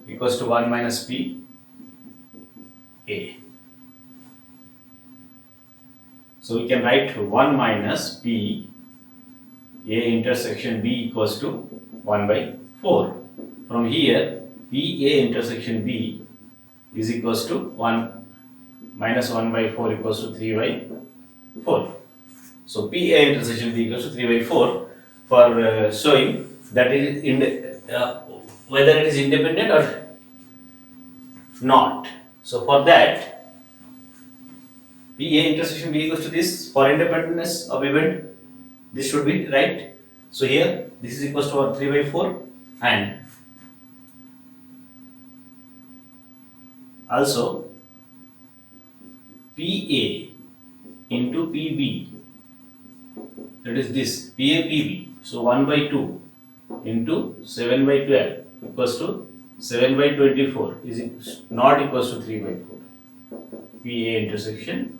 equals to 1 minus P A. So we can write 1 minus P A intersection B equals to 1 by 4. From here, P A intersection B is equals to 1 minus 1 by 4 equals to 3 by 4. So P A intersection B equals to 3 by 4 for showing that it is in whether it is independent or not. So for that, P A intersection B equals to this. For independence of event, this should be right. So here this is equals to 3 by 4, and also PA into PB, that is this PA PB. So 1 by 2 into 7 by 12 equals to 7 by 24 is not equals to 3 by 4. PA intersection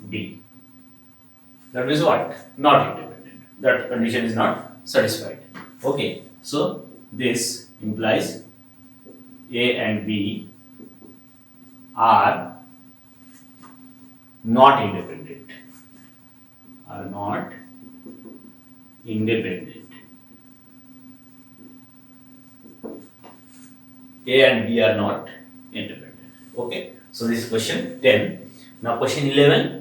B. That is what? Not independent. That condition is not satisfied. Okay. So this implies A and B are not independent. Are not independent. A and B are not independent. Okay. So this is question 10. Now question 11.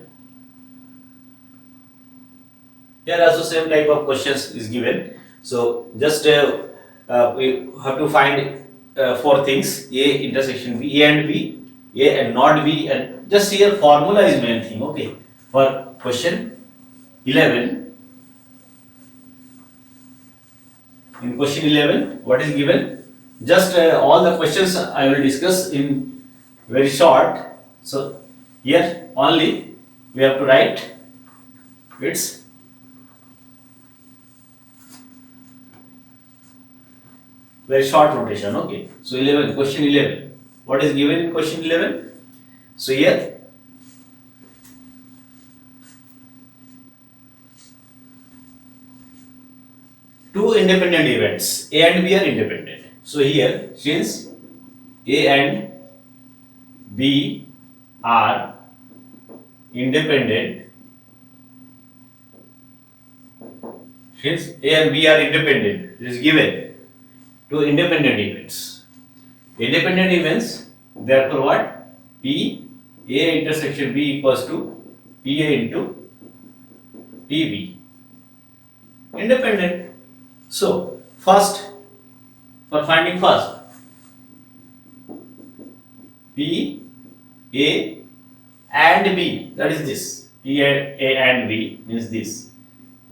Here also same type of questions is given. So just we have to find 4 things: A intersection B, A and B, A and not B, and just here formula is main thing. Okay. For question 11, in question 11, what is given? Just all the questions I will discuss in very short. So here only we have to write its very short notation. Okay. So 11, question 11. What is given in question 11? So here two independent events, A and B are independent. So here, since A and B are independent, since A and B are independent, it is given two independent events. Independent events, therefore what? P A intersection B equals to P A into P B. Independent. So first, for finding first, P A and B, that is this, P A and B means this,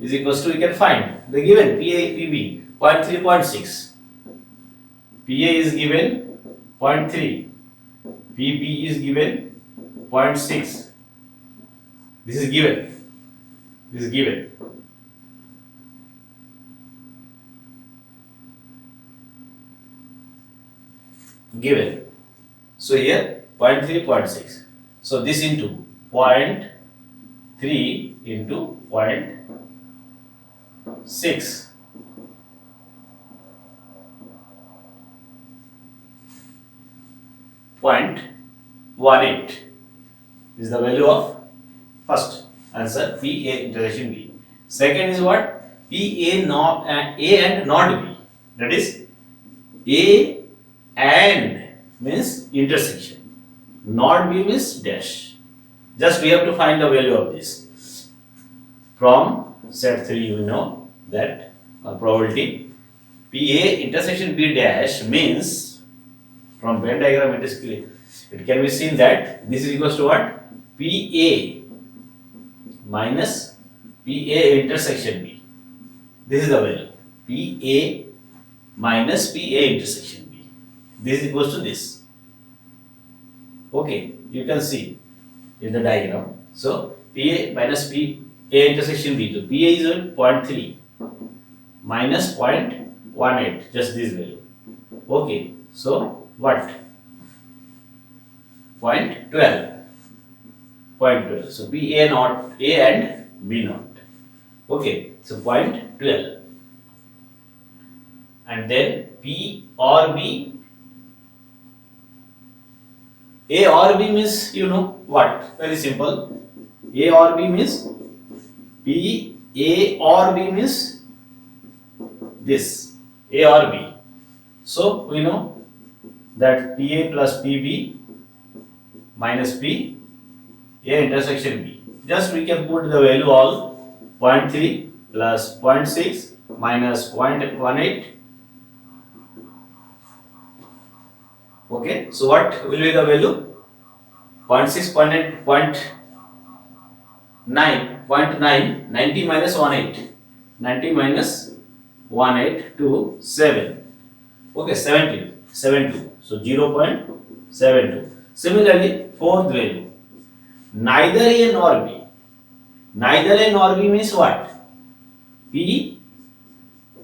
is equals to, we can find the given P A P B 0.3, 0.6. PA is given 0.3, PB is given 0.6. This is given. This is given. Given. So here 0.3, 0.6. So this into 0.3 into 0.6. 0.18 is the value of first answer, P A intersection B. Second is what? P A not A and not B. That is A and means intersection, not B means dash. Just we have to find the value of this. From set 3 you know that probability P A intersection B dash means From Venn diagram it is clear. It can be seen that this is equals to what? PA minus PA intersection B. This is the value. PA minus PA intersection B. This is equals to this. Okay, you can see in the diagram. So PA minus PA intersection B. So PA is 0.3 minus 0.18, just this value. Okay, so what? 0.12. 0.12. So PA not A and B not. Okay, so 0.12. And then P or B. A or B means you know what? Very simple. A or B means P A or B means this A or B. So we know that PA plus PB minus P A intersection B. Just we can put the value all 0.3 plus 0.6 minus 0.18. Okay, so what will be the value? 0.6, 0.8, 0.9, 0.9, 90 minus 18. 90 minus 18 to 7. Okay, 17, 72. So 0.72. Similarly, fourth value. Neither A nor B. Neither A nor B means what? P,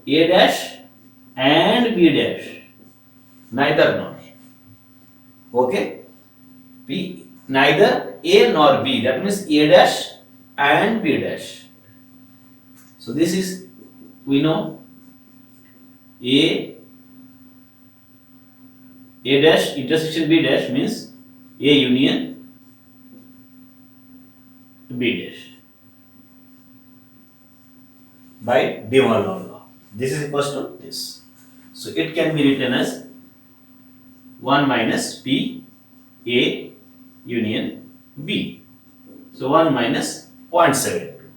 A dash and B dash. Neither nor. Okay? P, neither A nor B. That means A dash and B dash. So this is, we know, A dash intersection B dash means A union B dash by De Morgan law. This is equals to this. So it can be written as 1 minus P A union B. So 1 minus 0.72.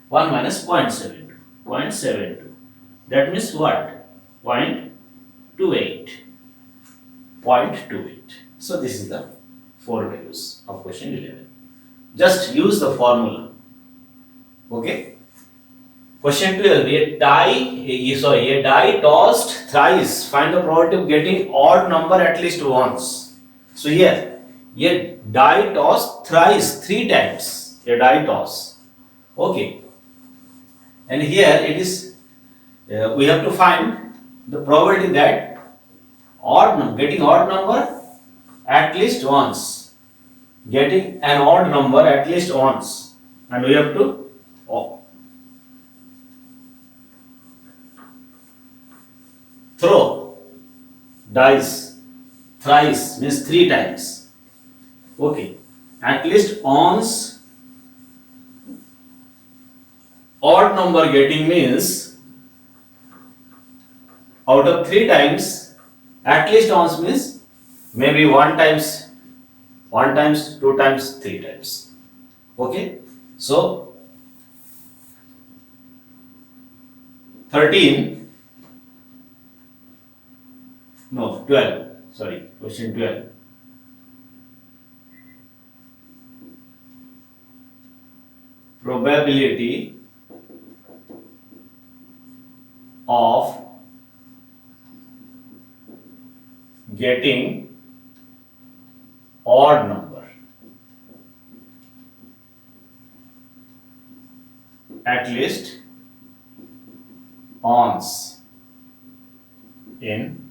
1 minus 0.72. 0.72. That means what? 0.28. 0.28. So this is the four values of question 11. Just use the formula. Okay. Question 12. A die tossed thrice. Find the probability of getting odd number at least once. So here, a die tossed thrice, 3 times. A die toss. Okay. And here it is. We have to find the probability that getting odd number at least once. Getting an odd number at least once. And we have to throw dice thrice means 3 times. Okay. At least once odd number getting means out of 3 times at least once means maybe 1 times, 2 times, 3 times. Okay. So 12. Sorry, question 12. Probability of getting odd number at least once in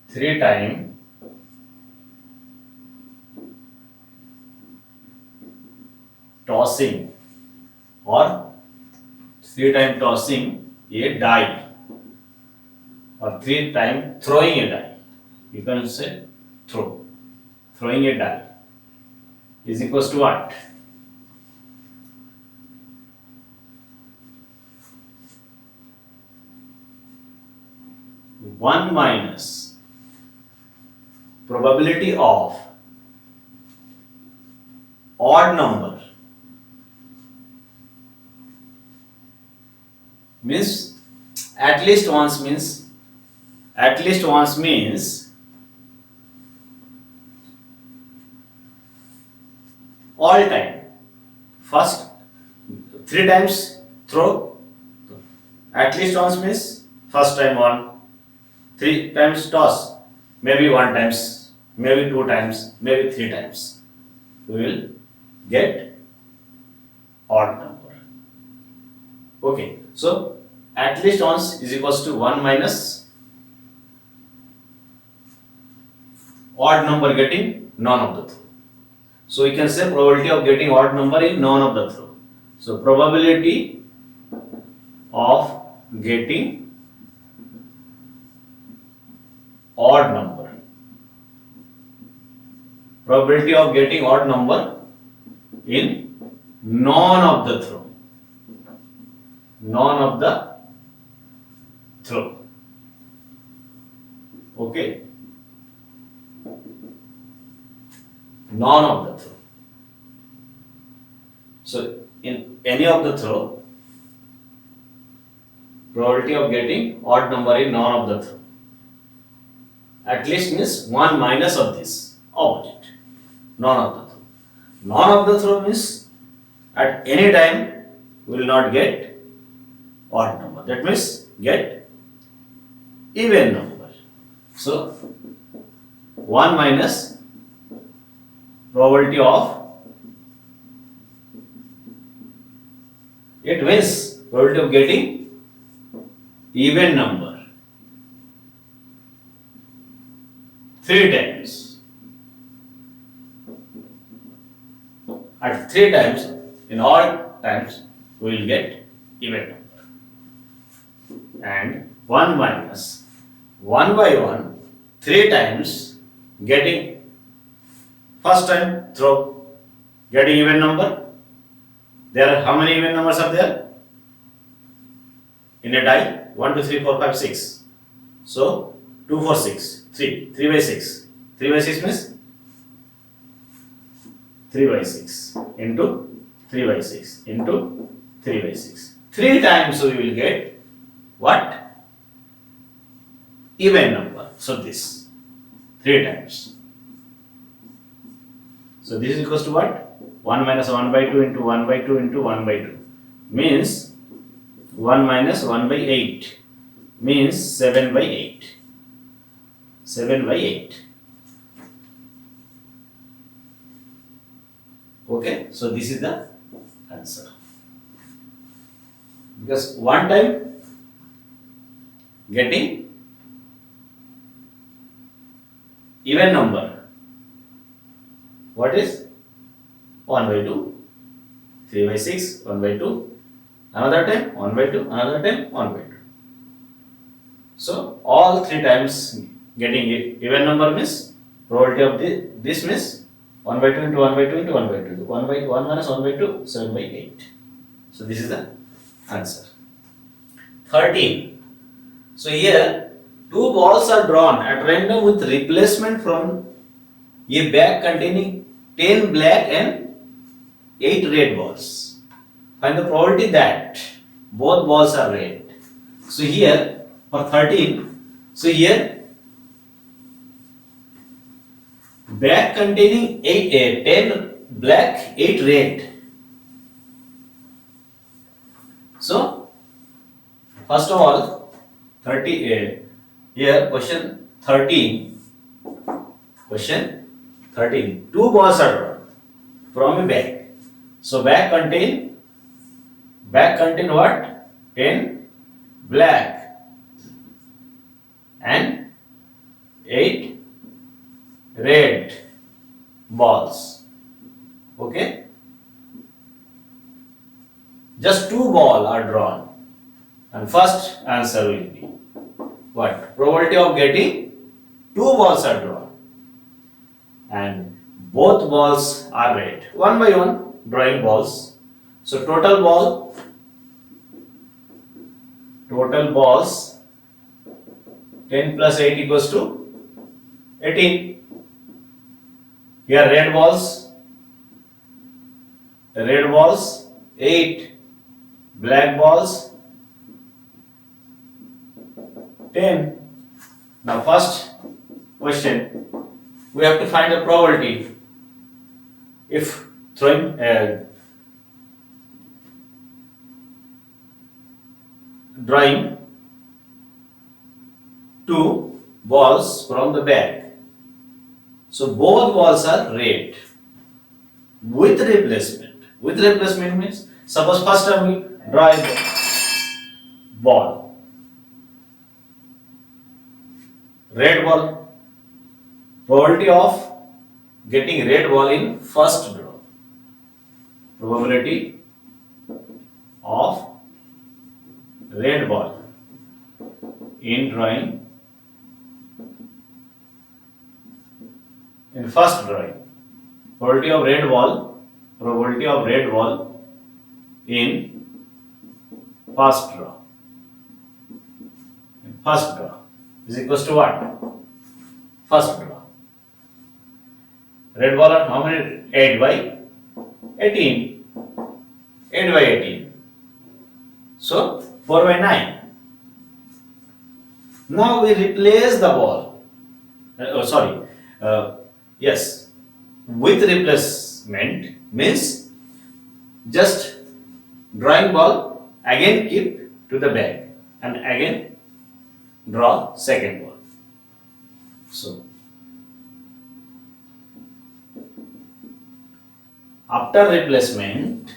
3 time tossing or 3 time tossing a die or 3 time throwing a die. You can say throwing a die is equals to what? One minus probability of odd number means at least once means At least once means all time. First 3 times throw. At least once means first time one. 3 times toss. Maybe 1 times, maybe 2 times, maybe 3 times. We will get odd number. Okay, so at least once is equals to 1 minus odd number getting none of the throw. So we can say probability of getting odd number in none of the throw. So probability of getting odd number. Probability of getting odd number in none of the throw. None of the throw. Okay. None of the throw. So in any of the throw, probability of getting odd number in none of the throw. At least means 1 minus of this opposite. None of the throw. None of the throw means at any time we will not get odd number. That means get even number. So 1 minus probability of, it means probability of getting even number 3 times. At 3 times, in all times, we will get even number. And 1 minus 1 by 1, 3 times getting first time throw, getting even number. There are how many even numbers are there? In a die, 1, 2, 3, 4, 5, 6. So 2, 4, 6, 3, 3 by 6. 3 by 6 means 3 by 6 into 3 by 6 into 3 by 6. 3 times we will get what? Even number. So this 3 times. So this is equals to what? 1 minus 1 by 2 into 1 by 2 into 1 by 2 means 1 minus 1 by 8 means 7 by 8. 7 by 8. Okay, so this is the answer. Because one time getting even number, what is 1 by 2, 3 by 6, 1 by 2, another time 1 by 2, another time 1 by 2. So all 3 times getting even number means probability of this means 1 by 2 into 1 by 2 into 1 by 2. 1 by 1 minus 1 by 2, 7 by 8. So this is the answer. 13. So here 2 balls are drawn at random with replacement from a bag containing 10 black and 8 red balls. Find the probability that both balls are red. So here for 13, so here bag containing 10 black, 8 red. So first of all 30 here question 13, question 13, 2 balls are drawn from a bag. So bag contain what? 10 black and 8 red balls. Okay, just 2 balls are drawn, and first answer will be what? Probability of getting 2 balls are drawn and both balls are red. One by one drawing balls. So total balls 10 plus 8 equals to 18. Here red balls 8, black balls 10. Now first question, we have to find the probability if throwing drawing two balls from the bag. So both balls are red with replacement. With replacement means, suppose first time we draw a ball, red ball, probability of getting red ball in first draw, probability of red ball in drawing in first drawing, probability of red ball in first draw is equals to what? First draw. Red ball are how many? 8 by 18. 8 by 18. So 4 by 9. Now we replace the ball. Yes. With replacement means just drawing ball, again keep to the bag and again draw second ball. So after replacement,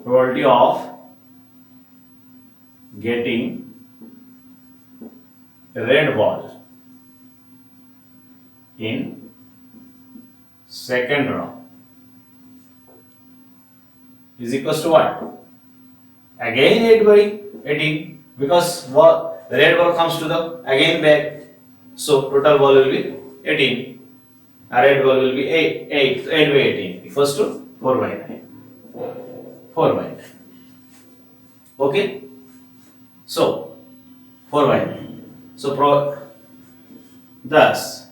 probability of getting red ball in second draw is equals to what? Again 8 by 18, because red ball comes to the again back, so total ball will be 18. Red ball will be 8 by 18 equals to 4 by 9. 4 by 9. Okay. So 4 by 9. So thus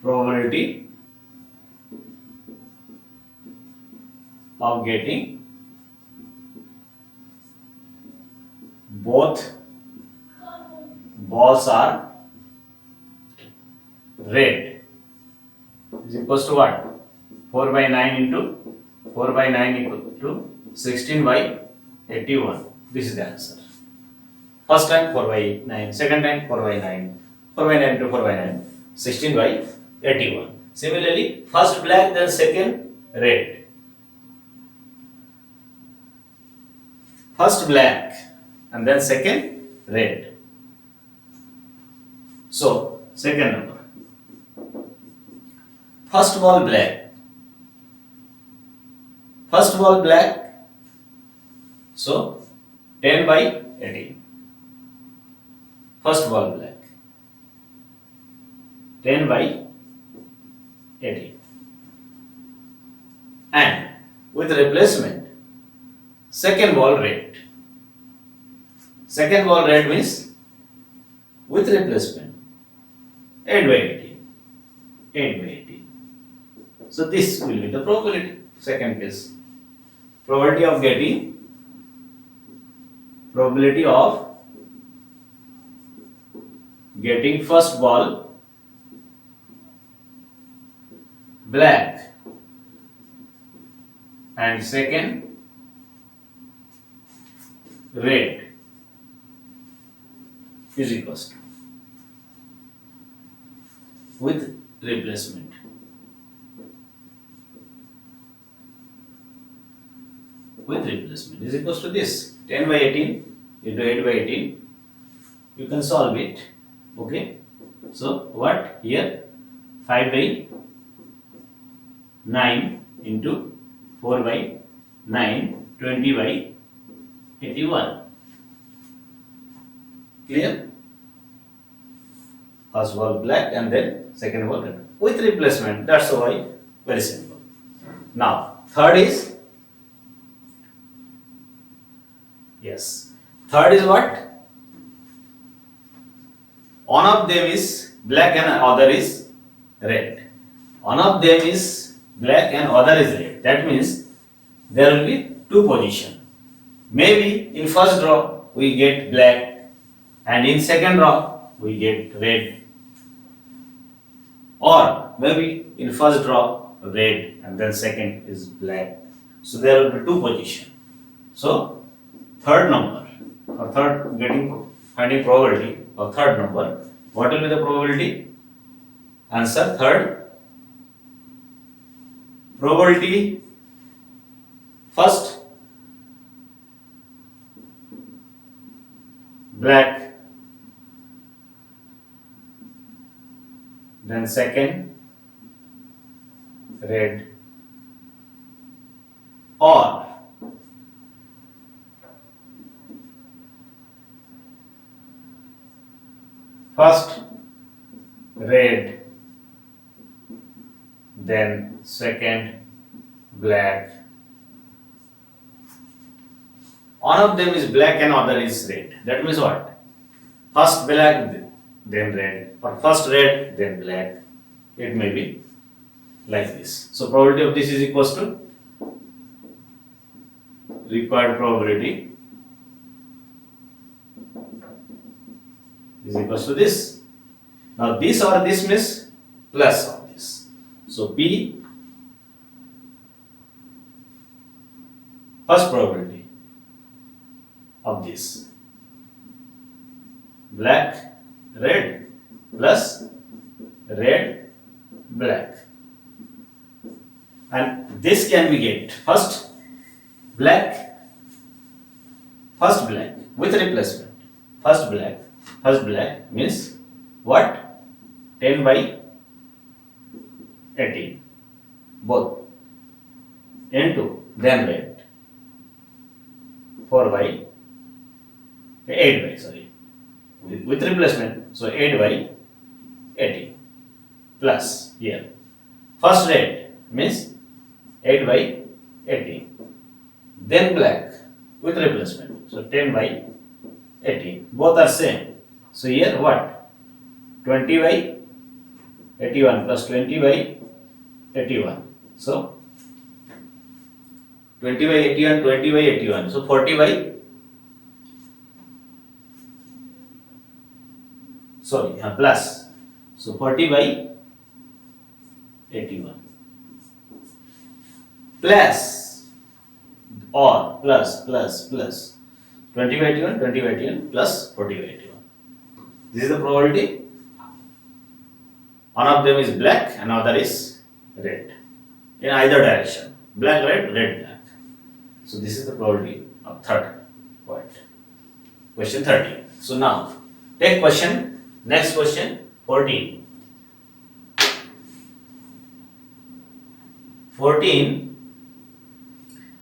probability of getting both balls are red is equals to what? 4 by 9 into 4 by 9 equal to 16 by 81. This is the answer. First time 4 by 9, second time 4 by 9, 4 by 9 to 4 by 9, 16 by 81. Similarly, first black, then second red. First black and then second red. So, second number. First ball black. First ball black. So, 10 by 18. First ball black. 10 by 18. And with replacement, second ball red. Second ball red means with replacement 8 by 18. 8 by 18. So this will be the probability. Second case. Probability of getting first ball black and second red is equals to with replacement. With replacement is equals to this 10 by 18 into 8 by 18. You can solve it. Okay. So what here? 5 by 9 into 4 by 9, 20 by 81. Clear? First ball black and then second ball red. With replacement, that's why very simple. Now, third is third is what? One of them is black and other is red. One of them is black and other is red. That means there will be two positions. Maybe in first row we get black and in second row we get red. Or maybe in first row red and then second is black. So there will be two positions. So third number or finding probability of third number. What will be the probability? Answer third. Probability first black, then second red, or first red, then second black. One of them is black and other is red. That means what? First black, then red, or first red, then black. It may be like this. So probability of this is equals to required probability is equals to this. Now this or this means plus of this. So P first probability of this black red plus red black, and this can be get first black with replacement. First black means what? 10 by 18 both into then red 4 by 8 by with replacement, so 8 by 18 plus here first red means 8 by 18, then black with replacement, so 10 by 18, both are same. So here what? 20 by 81 plus 20 by 81, so 20 by 81, 20 by 81, so 40 by plus, so 40 by 81 plus or plus 20 by 81, 20 by 81 plus 40 by 81. This is the probability. One of them is black and other is red in either direction, black red, red black. So this is the probability of third point. Question 13. So now take next question 14. 14.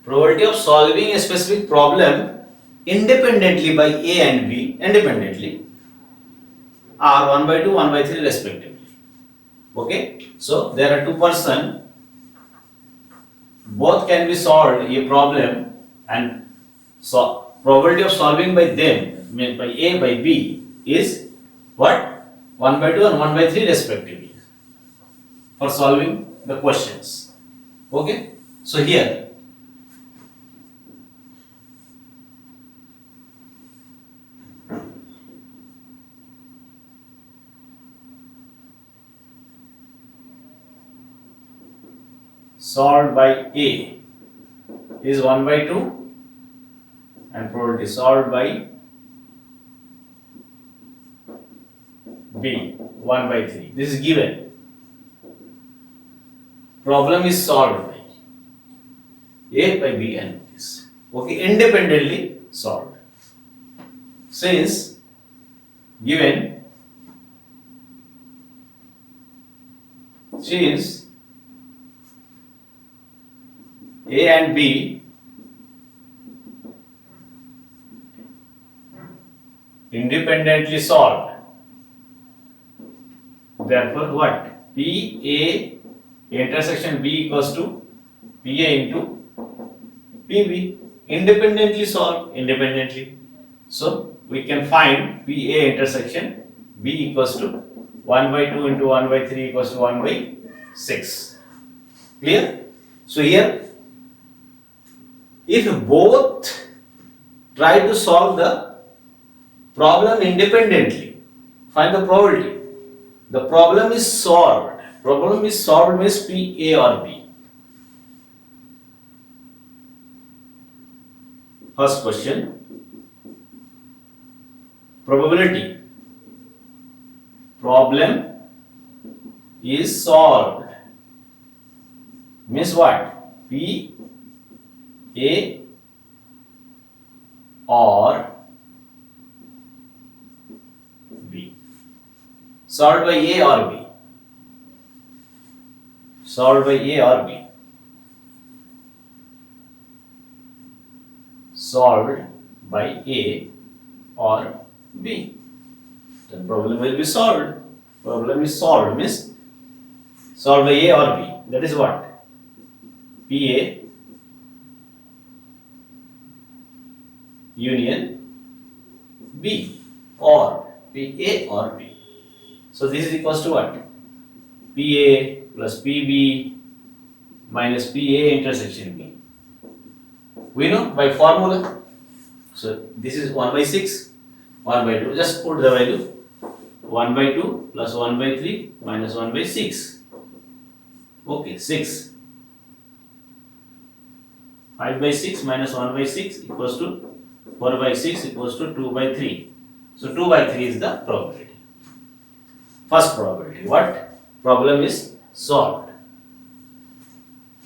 Probability of solving a specific problem independently by A and B are 1 by 2, 1 by 3 respectively. Okay, so there are two persons, both can be solved a problem, and so probability of solving by them, means by A by B, is what? 1 by 2 and 1 by 3 respectively for solving the questions. Okay, so here solved by A is 1 by 2 and probability solved by B 1 by 3. This is given. Problem is solved by A by B and this. Okay, independently solved. Since given, since A and B independently solved, therefore what? PA intersection B equals to PA into PB, independently solved, independently. So we can find PA intersection B equals to 1 by 2 into 1 by 3 equals to 1 by 6. Clear? So here, if both try to solve the problem independently, find the probability. The problem is solved. Problem is solved means P, A or B. First question. Probability. Problem is solved. Means what? P, A or B. Solved by A or B. Solved by A or B. Solved by A or B. Then problem will be solved. Problem is solved means solved by A or B. That is what? PA union B or PA or B. So this is equals to what? PA plus PB minus PA intersection B. We know by formula. So this is 1 by 6, 1 by 2. Just put the value 1 by 2 plus 1 by 3 minus 1 by 6. Okay, 6. 5 by 6 minus 1 by 6 equals to 4 by 6 equals to 2 by 3. So 2 by 3 is the probability. First probability. What? Problem is solved.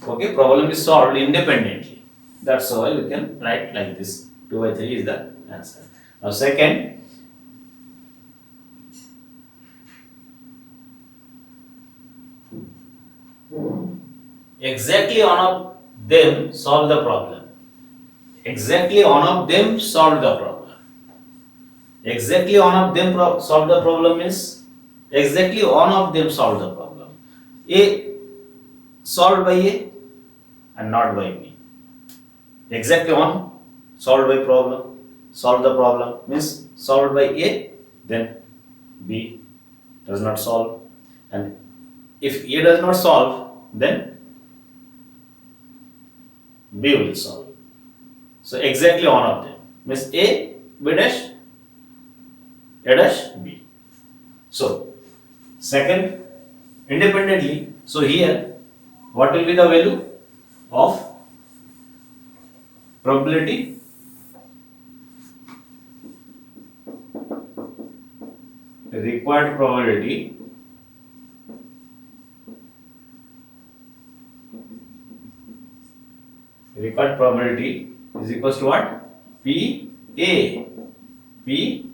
Okay, problem is solved independently. That's why we can write like this. 2 by 3 is the answer. Now second, exactly one of them solve the problem. Exactly one of them solve the problem. Exactly one of them solve the problem means exactly one of them solve the problem. A solved by A and not by B. Exactly one solved by problem, solve the problem means solved by A, then B does not solve, and if A does not solve, then B will solve. So exactly one of them means A, B dash, A dash, B. So second, independently. So here, what will be the value of probability? Required probability is equals to what? P A. P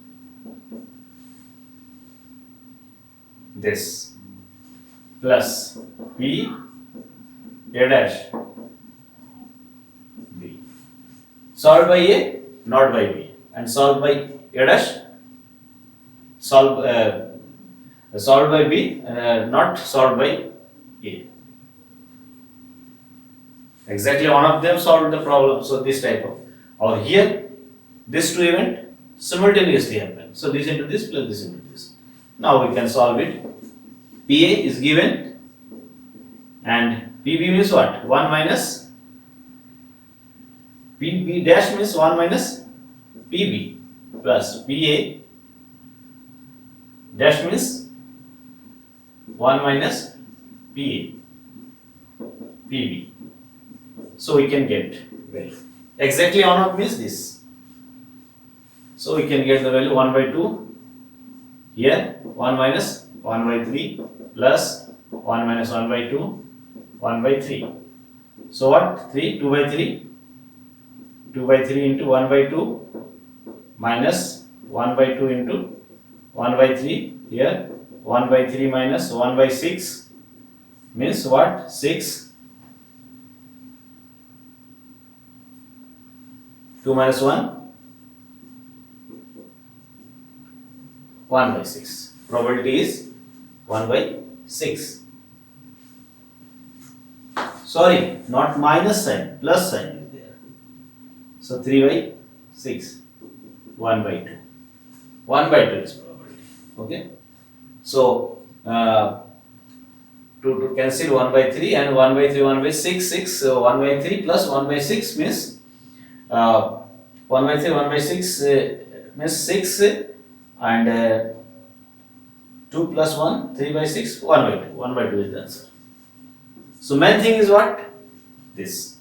this plus P A dash B. Solved by A, not by B, and solved by A dash, solved by B, not solved by A. Exactly one of them solved the problem. So this type of, or here, these two events simultaneously happen. So this into this plus this into this. Now we can solve it. PA is given and PB means what? 1 minus PB dash means 1 minus PB plus PA dash means 1 minus PA PB. So we can get value. Exactly on of means this. So we can get the value 1 by 2 here, 1 minus 1 by 3 plus 1 minus 1 by 2, 1 by 3. So what? 3, 2 by 3, 2 by 3 into 1 by 2 minus 1 by 2 into 1 by 3 here, 1 by 3 minus 1 by 6 means what? 6. 2 minus 1, 1 by 6. Probability is 1 by 6. Sorry, not minus sign, plus sign is there. So 3 by 6, 1 by 2. 1 by 2 is probability. Okay. So to cancel 1 by 3 and 1 by 3, 1 by 6, 6. So 1 by 3 plus 1 by 6 means 1 by 3, 1 by 6 means 6 and 2 plus 1, 3 by 6, 1 by 2. 1 by 2 is the answer. So main thing is what? This.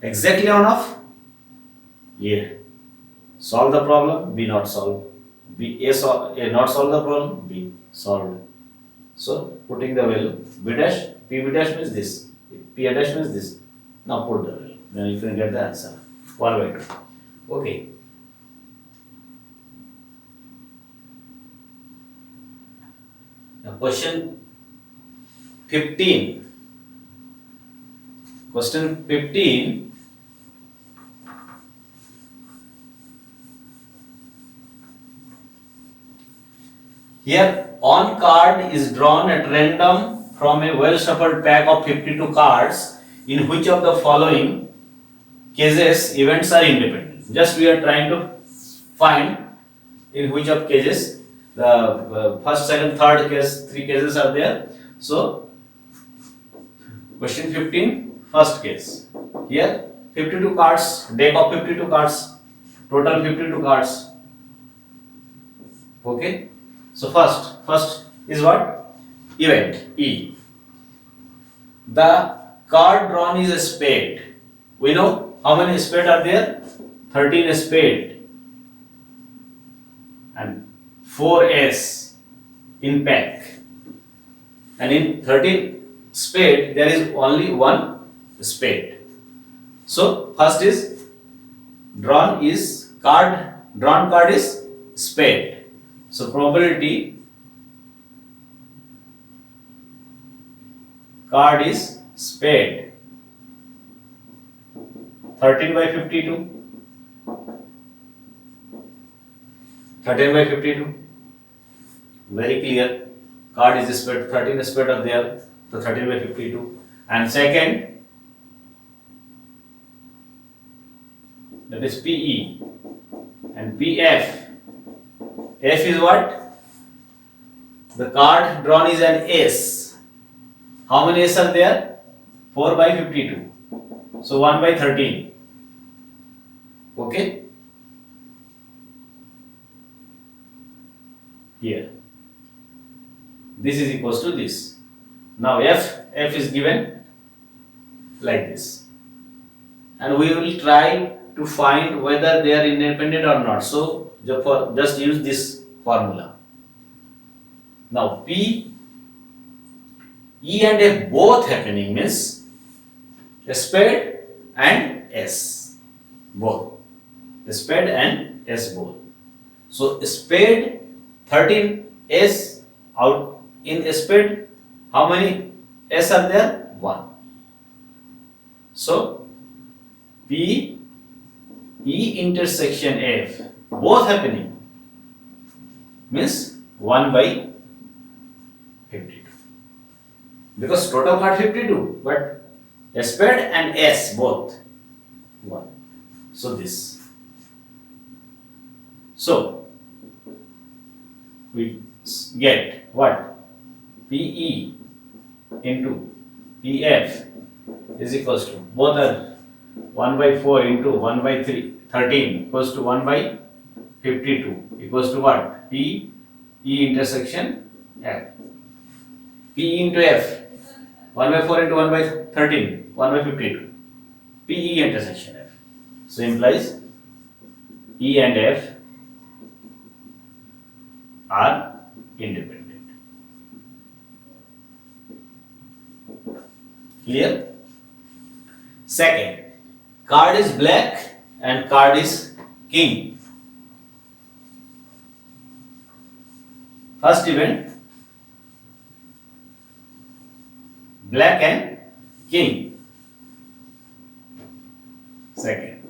Exactly on off? Yeah. Solve the problem, B not solve. A not solve the problem, B solved. So putting the value B dash, P B dash means this, P A dash means this. Now put the value, then you can get the answer. 1 by 2. Okay. Now question 15. Question 15. Here, on card is drawn at random from a well-shuffled pack of 52 cards. In which of the following cases events are independent? Just we are trying to find in which of cases the first, second, third case, 3 cases are there. So, question 15, first case. Here, 52 cards, deck of 52 cards, total 52 cards. Okay. So first is what? Event, E. The card drawn is a spade. We know how many spades are there? 13 spade and 4s in pack. And in 13 spade there is only one spade. So first is drawn card is spade. So probability card is spade. 13 by 52. 13 by 52. Very clear. Card is spade. 13 spade are there. So 13 by 52. And second, that is PE and PF. F is what? The card drawn is an S. How many S are there? 4 by 52. So 1 by 13. Okay? Here. This is equals to this. Now F is given like this. And we will try to find whether they are independent or not. So just use this formula. Now P, E and F both happening means spade and S both. Spade and S both. So spade 13 S out in spade. How many S are there? 1. So P E intersection F both happening means 1 by 52 because total card 52 but spade and S both 1. So this. So we get what? PE into PF is equals to both are 1 by 4 into 1 by 13 equals to 1 by 52 equals to what? P E intersection F. P into F 1 by 4 into 1 by 13 1 by 52 P E intersection F. So implies E and F are independent. Clear? Second, card is black and card is king. First event, black and king. Second,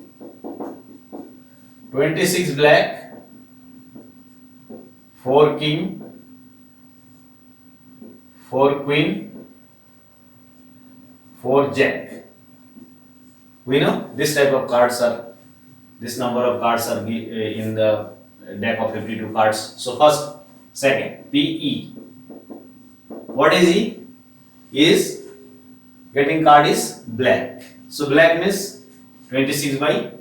26 black, 4 king, 4 queen, 4 jack. We know this type of cards are, this number of cards are in the deck of 52 cards. So first, second, PE. What is E? Is getting card is black. So black means 26 by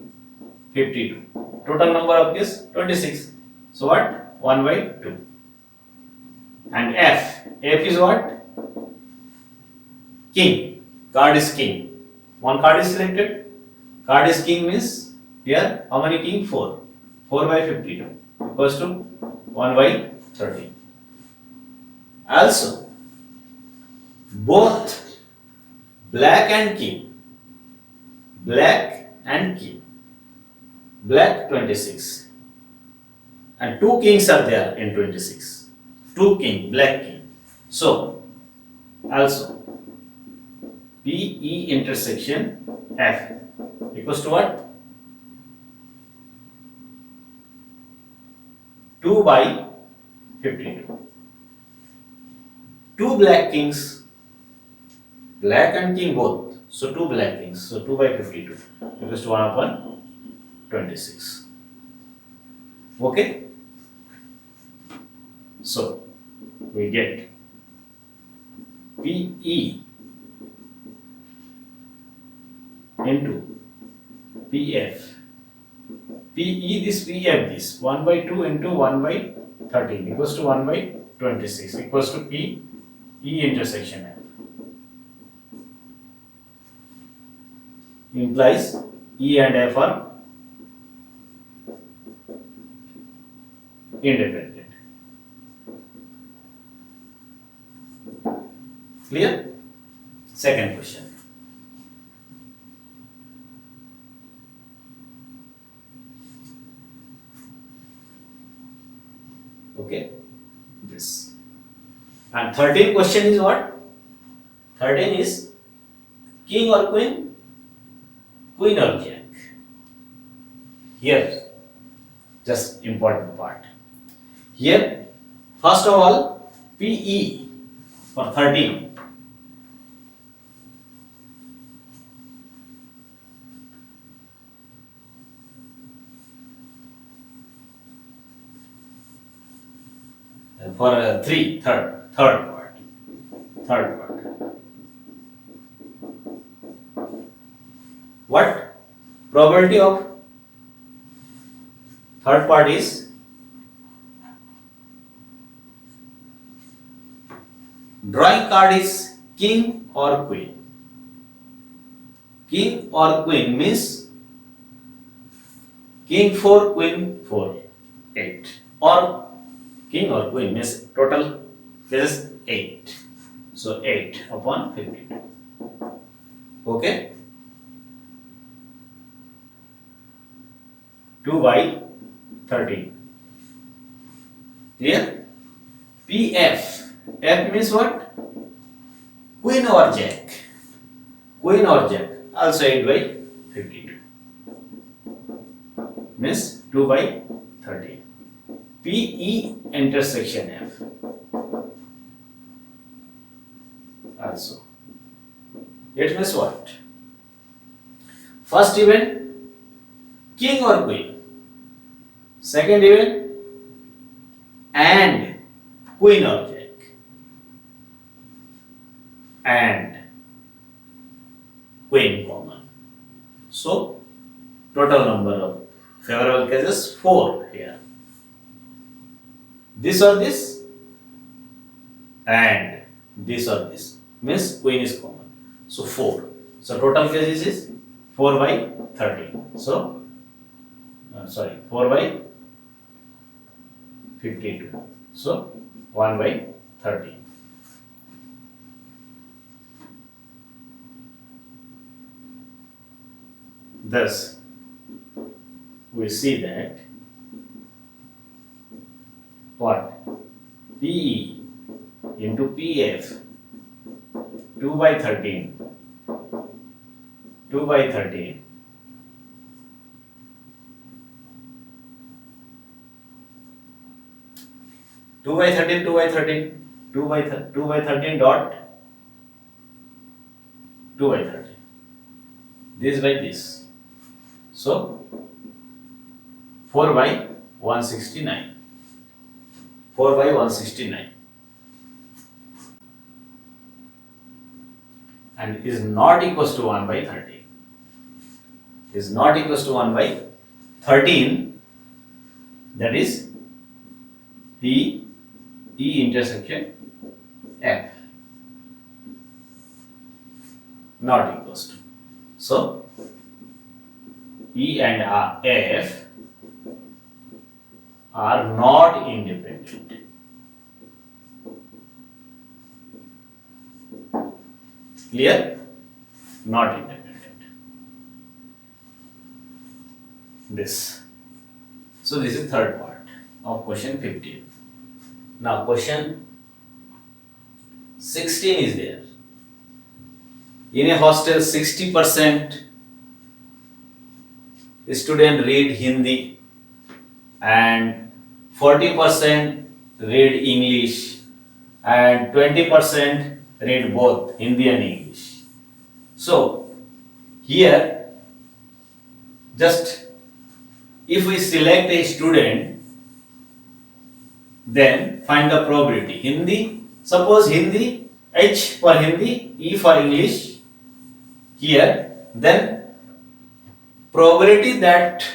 52. Total number of is 26. So what? 1 by 2. And F. F is what? King. Card is king. One card is selected. Card is king means here how many king? 4. 4 by 52 equals to 1 by 13. Also, both black and king. Black and king. Black 26. And 2 kings are there in 26. 2 king, black king. So, also PE intersection F equals to what? 2 by 52. 2 black kings, black and king both. So 2 black kings. So 2 by 52 equals to 1 upon 26. Okay? So we get PE into PF. PE this, PF this. 1 by 2 into 1 by 13 equals to 1 by 26 equals to PE intersection F. Implies E and F are independent. Clear? Second question. Okay, this. And 13th question is what? 13 is king or queen? Queen or jack? Here, just important part. Here, first of all, PE for 13. For third part. What probability of third part is? Drawing card is king or queen. King or queen means king 4, queen 4, 8. Or king or queen means total is 8. So 8 upon 52. Okay? 2 by 13. Clear? PF. F means what? Queen or jack. Queen or jack. Also 8 by 52. Means 2 by 13. PE intersection F. Also. It means what? First event, king or queen. Second event, and queen or jack. And queen common. So, total number of favorable cases 4 here. This or this, and this or this means queen is common. So 4. So total cases is 4 by 13. So 4 by 52. So 1 by 13. Thus, we see that what? PE into PF 2 by 13. 2 by 13. 2 by 13, 2 by 13, 2 by 13 dot 2 by 13. This by this. So 4 by 169. 4 by 169 and is not equals to 1 by 13. Is not equals to 1 by 13, that is P E intersection F, not equals to. So E and F are not independent. Clear? Not independent. This. So this is third part of question 15. Now question 16 is there. In a hostel, 60% student read Hindi and 40% read English and 20% read both Hindi and English. So here just if we select a student, then find the probability. Hindi, suppose Hindi, H for Hindi, E for English here, then probability that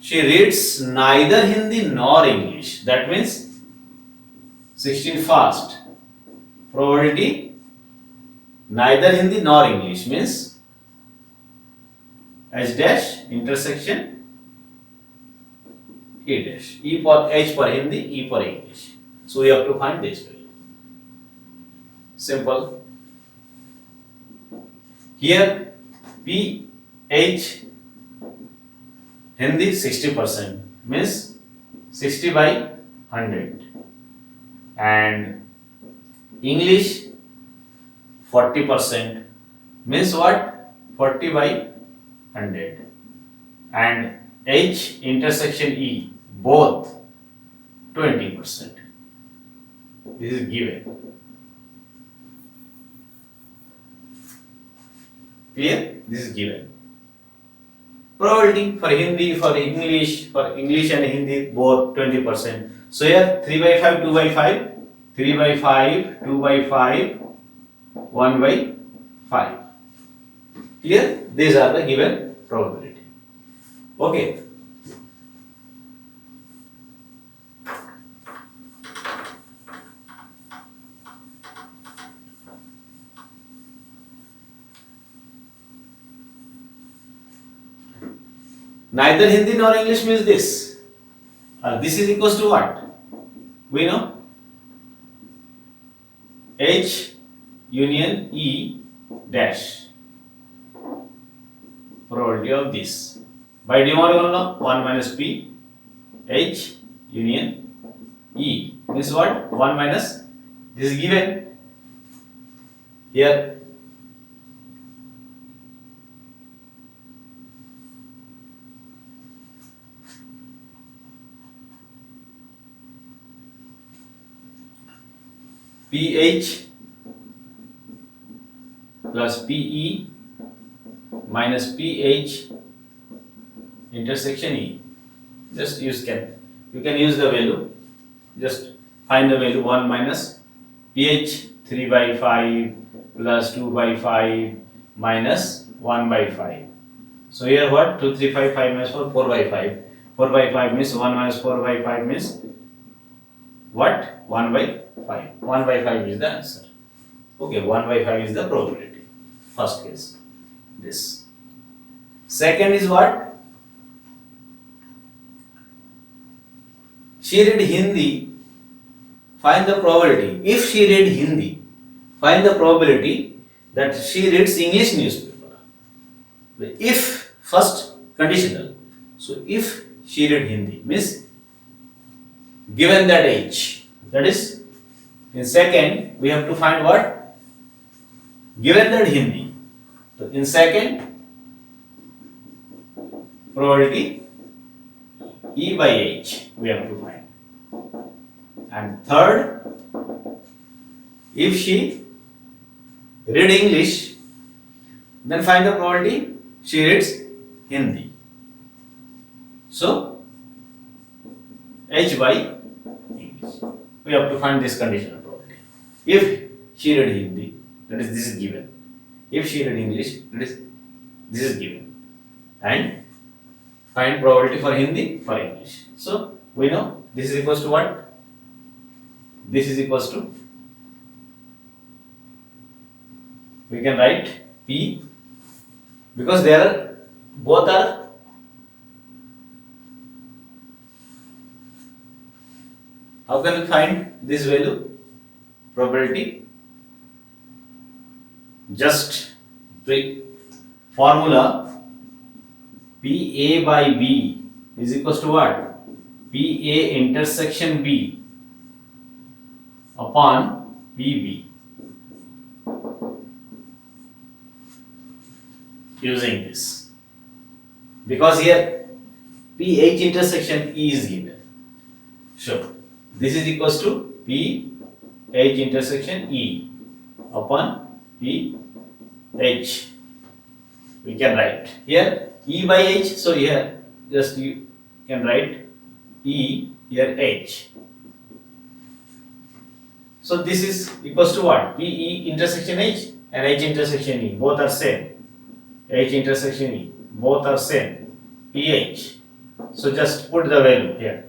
she reads neither Hindi nor English, that means 16 fast. Probability neither Hindi nor English means H dash intersection E dash. E for H for Hindi, E for English. So we have to find this value. Simple. Here P H Hindi 60% means 60 by 100 and English 40% means what? 40 by 100 and H intersection E both 20%. This is given. Clear? This is given. Probability for Hindi, for English and Hindi both 20%. So here 3 by 5, 2 by 5, 3 by 5, 2 by 5, 1 by 5. Clear? These are the given probability. Okay. Neither Hindi nor English means this. This is equals to what? We know H union E dash. Probability of this. By de Morgan 1 minus P H union E means what? 1 minus this is given here. PH plus PE minus PH intersection E. Just use you can use the value. Just find the value 1 minus PH 3 by 5 plus 2 by 5 minus 1 by 5. So here what? 2, 3, 5, 5 minus 4, 4 by 5. 4 by 5 means 1 minus 4 by 5 means what? 1 by 5. 1 by 5 is the answer. Okay, 1 by 5 is the probability. First case. This. Second is what? She read Hindi. Find the probability. If she read Hindi, find the probability that she reads English newspaper. If first conditional. So if she read Hindi means given that age, that is in second we have to find what? Given that Hindi. So in second probability E by H we have to find. And third, if she read English, then find the probability she reads Hindi. So H by English. We have to find this conditional probability. If she read Hindi, that is this is given. If she read English, that is this is given. And find probability for Hindi, for English. So we know this is equals to what? This is equals to, we can write P, because they are both are how can we find this value probability? Just the formula PA by B is equals to what? PA intersection B upon PB. Using this, because here PH intersection E is given. So this is equals to PH intersection E upon PH. We can write here E by H. So here just you can write E, here H. So this is equals to what? PE intersection H and H intersection E, both are same. H intersection E, both are same. PH. So just put the value here.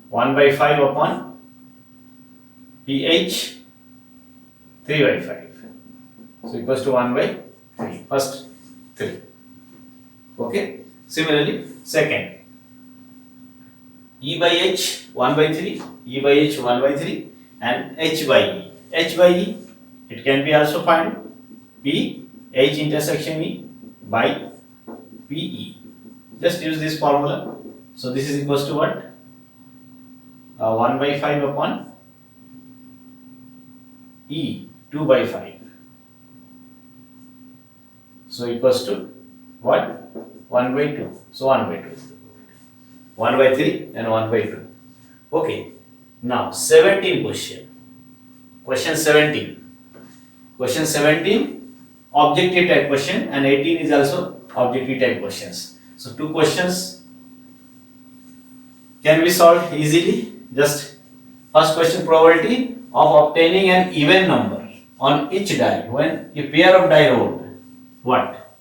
1 by 5 upon PH, 3 by 5. So equals to 1 by 3. First 3. Okay. Similarly, second. E by H 1 by 3, E by H 1 by 3, and H by E. H by E, it can be also found P H intersection E by PE. Just use this formula. So this is equals to what? 1 by 5 upon E, 2 by 5. So equals to what? 1 by 2. So 1 by 2. 1 by 3 and 1 by 2. Okay. Now 17 question. Question 17. Question 17 objective type question and 18 is also objective type questions. So two questions can be solved easily. Just first question, probability of obtaining an even number on each die when a pair of die rolled. What?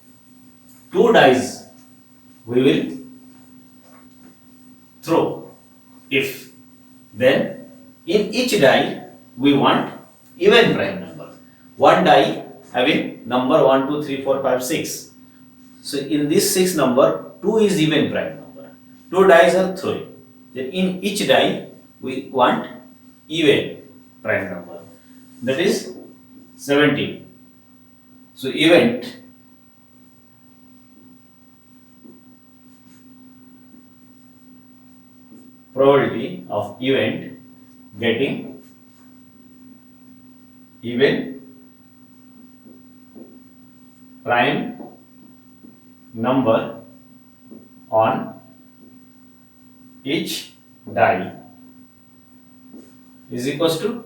2 dice we will throw. If then in each die we want even prime number. One die having number 1, 2, 3, 4, 5, 6. So in this 6 number, 2 is even prime number. 2 dice are throwing. Then in each die we want even prime number. That is 17. So event probability of event getting even prime number on each die is equals to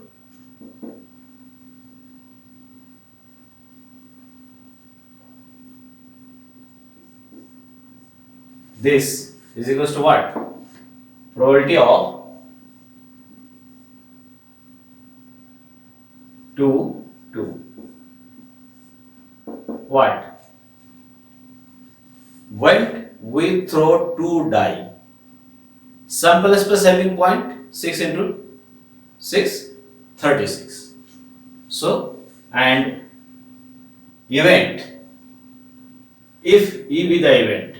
this is equals to what? Probability of 2, 2. What? When we throw 2 die, sample space having point 6 into 6, 36. So, and event, if E be the event,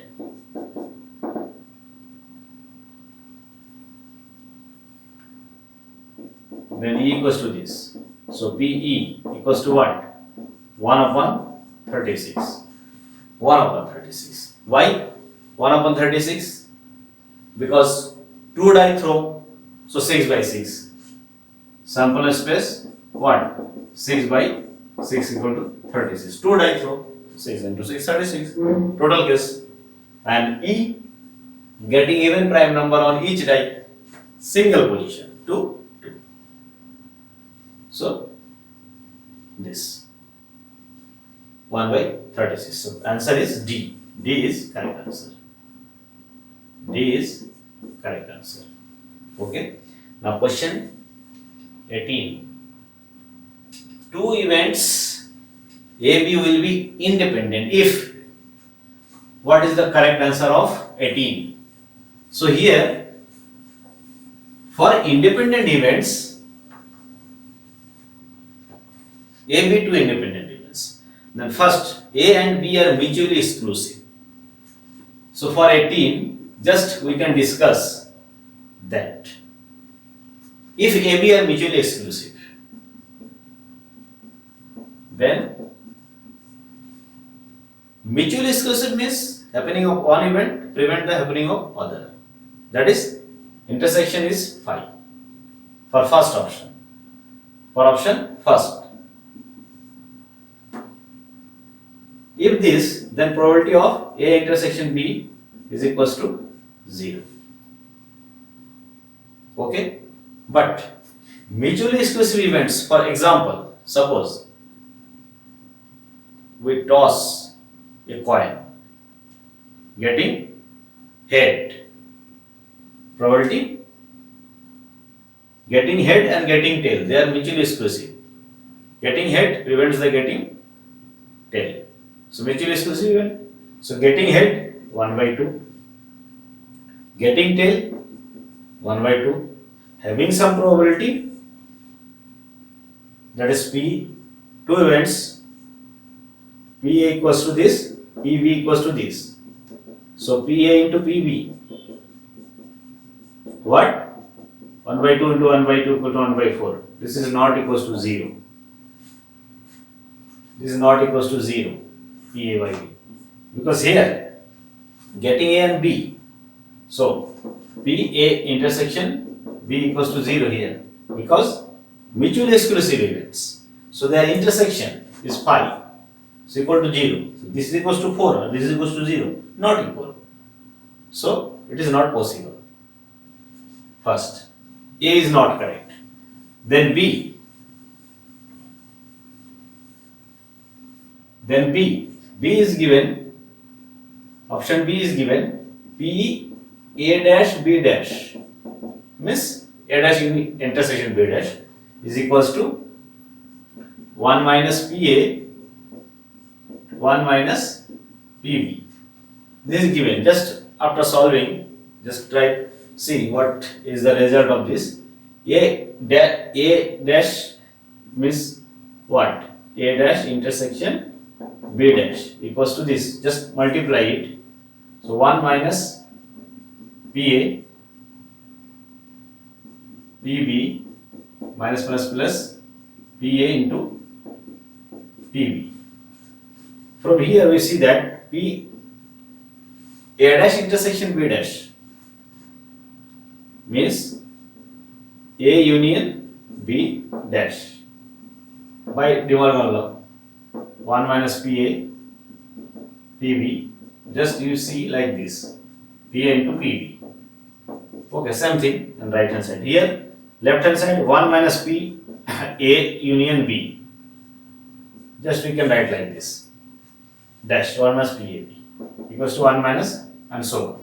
then E equals to this. So PE equals to what? 1 upon 36. 1 upon 36. Why 1 upon 36? Because 2 die throw, so 6 by 6. Sample space what? 6 by 6 equal to 36. 2 die throw, 6 into 6, 36. Total case. And E getting even prime number on each die, single position, 2, 2. So this 1 by 36. So answer is D. D is correct answer. D is correct answer. Okay. Now question 18. Two events AB will be independent if. What is the correct answer of 18? So here, for independent events, AB two independent events. Then first, A and B are mutually exclusive. So for 18, just we can discuss that. If AB are mutually exclusive, then mutually exclusive means happening of one event prevent the happening of other. That is, intersection is 5 for first option. For option first. If this, then probability of A intersection B is equals to 0. Okay? But mutually exclusive events, for example, suppose we toss a coin, getting head, probability getting head and getting tail, they are mutually exclusive. Getting head prevents the getting tail. So mutually exclusive event. So getting head 1 by 2, getting tail 1 by 2, having some probability, that is P, two events, PA equals to this, PB equals to this. So PA into PB, what? 1 by 2 into 1 by 2 equal to 1 by 4. This is not equals to 0. This is not equals to 0, PA by B. Because here, getting A and B, so PA intersection B equals to 0 here. Because mutually exclusive events. So their intersection is 5. So equal to 0. So this is equals to 4 or this is equals to 0. Not equal. So it is not possible. First, A is not correct. Then B. Then B. B is given, option B is given, P A dash B dash, means A dash intersection B dash is equals to 1 minus PA, 1 minus PB. This is given. Just after solving, just try see what is the result of this. A dash means what? A dash intersection B dash equals to this. Just multiply it. So 1 minus PA, PB minus plus PA into PB. From here we see that P A dash intersection B dash means A union B dash by De Morgan law. 1 minus PA, PB, just you see like this, PA into PB. Okay, same thing on right hand side. Here, left hand side 1 minus P, A union B. Just we can write like this, dash 1 minus PAB equals to 1 minus and so on.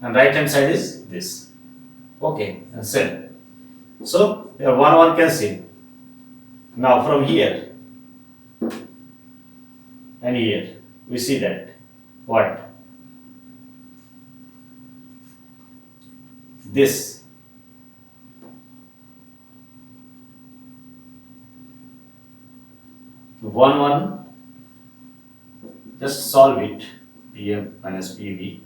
And right hand side is this. Okay, and same. So, here 1 cancel. Now from here and here we see that what? This one just solve it. PM minus PB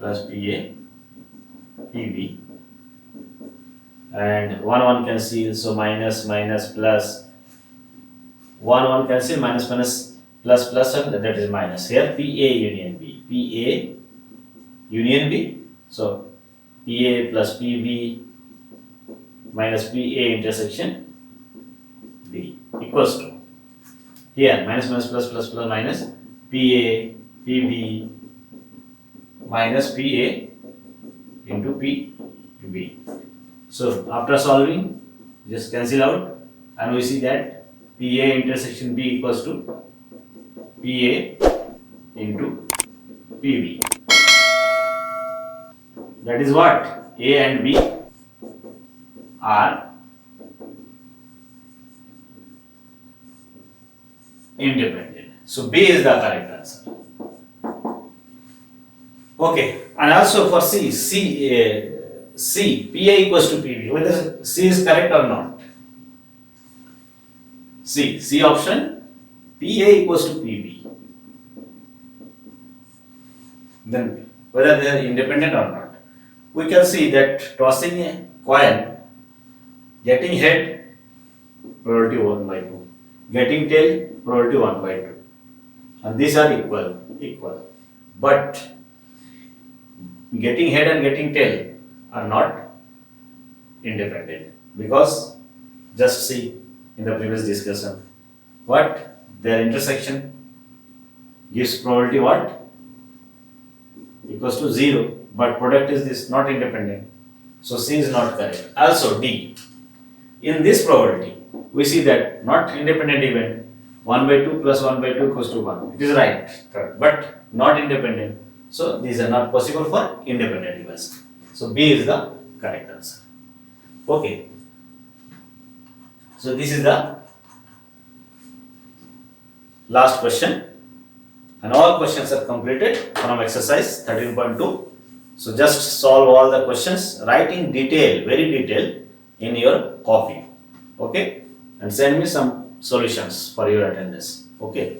plus PA PB and 1 cancel, so minus plus 1 cancel, minus plus and that is minus. Here PA union B, PA union B, so PA plus PB minus PA intersection B equals to, here minus plus minus PA PB minus PA into PB. So after solving, just cancel out and we see that PA intersection B equals to PA into PB. That is what? A and B are independent. So B is the correct answer. Okay, and also for C, PA equals to PB, whether C is correct or not. C option, PA equals to PB. Then whether they are independent or not. We can see that tossing a coin, getting head, probability 1 by 2. Getting tail, probability 1 by 2. And these are equal. But getting head and getting tail are not independent, because just see in the previous discussion what their intersection gives probability what equals to 0, but product is this, not independent. So C is not correct. Also D, in this probability we see that not independent event, 1 by 2 plus 1 by 2 equals to 1. It is right, but not independent. So these are not possible for independent events. So B is the correct answer. Okay. So this is the last question, and all questions are completed from exercise 13.2. So just solve all the questions, write in detail, very detailed in your copy. Okay, and send me some solutions for your attendance. Okay.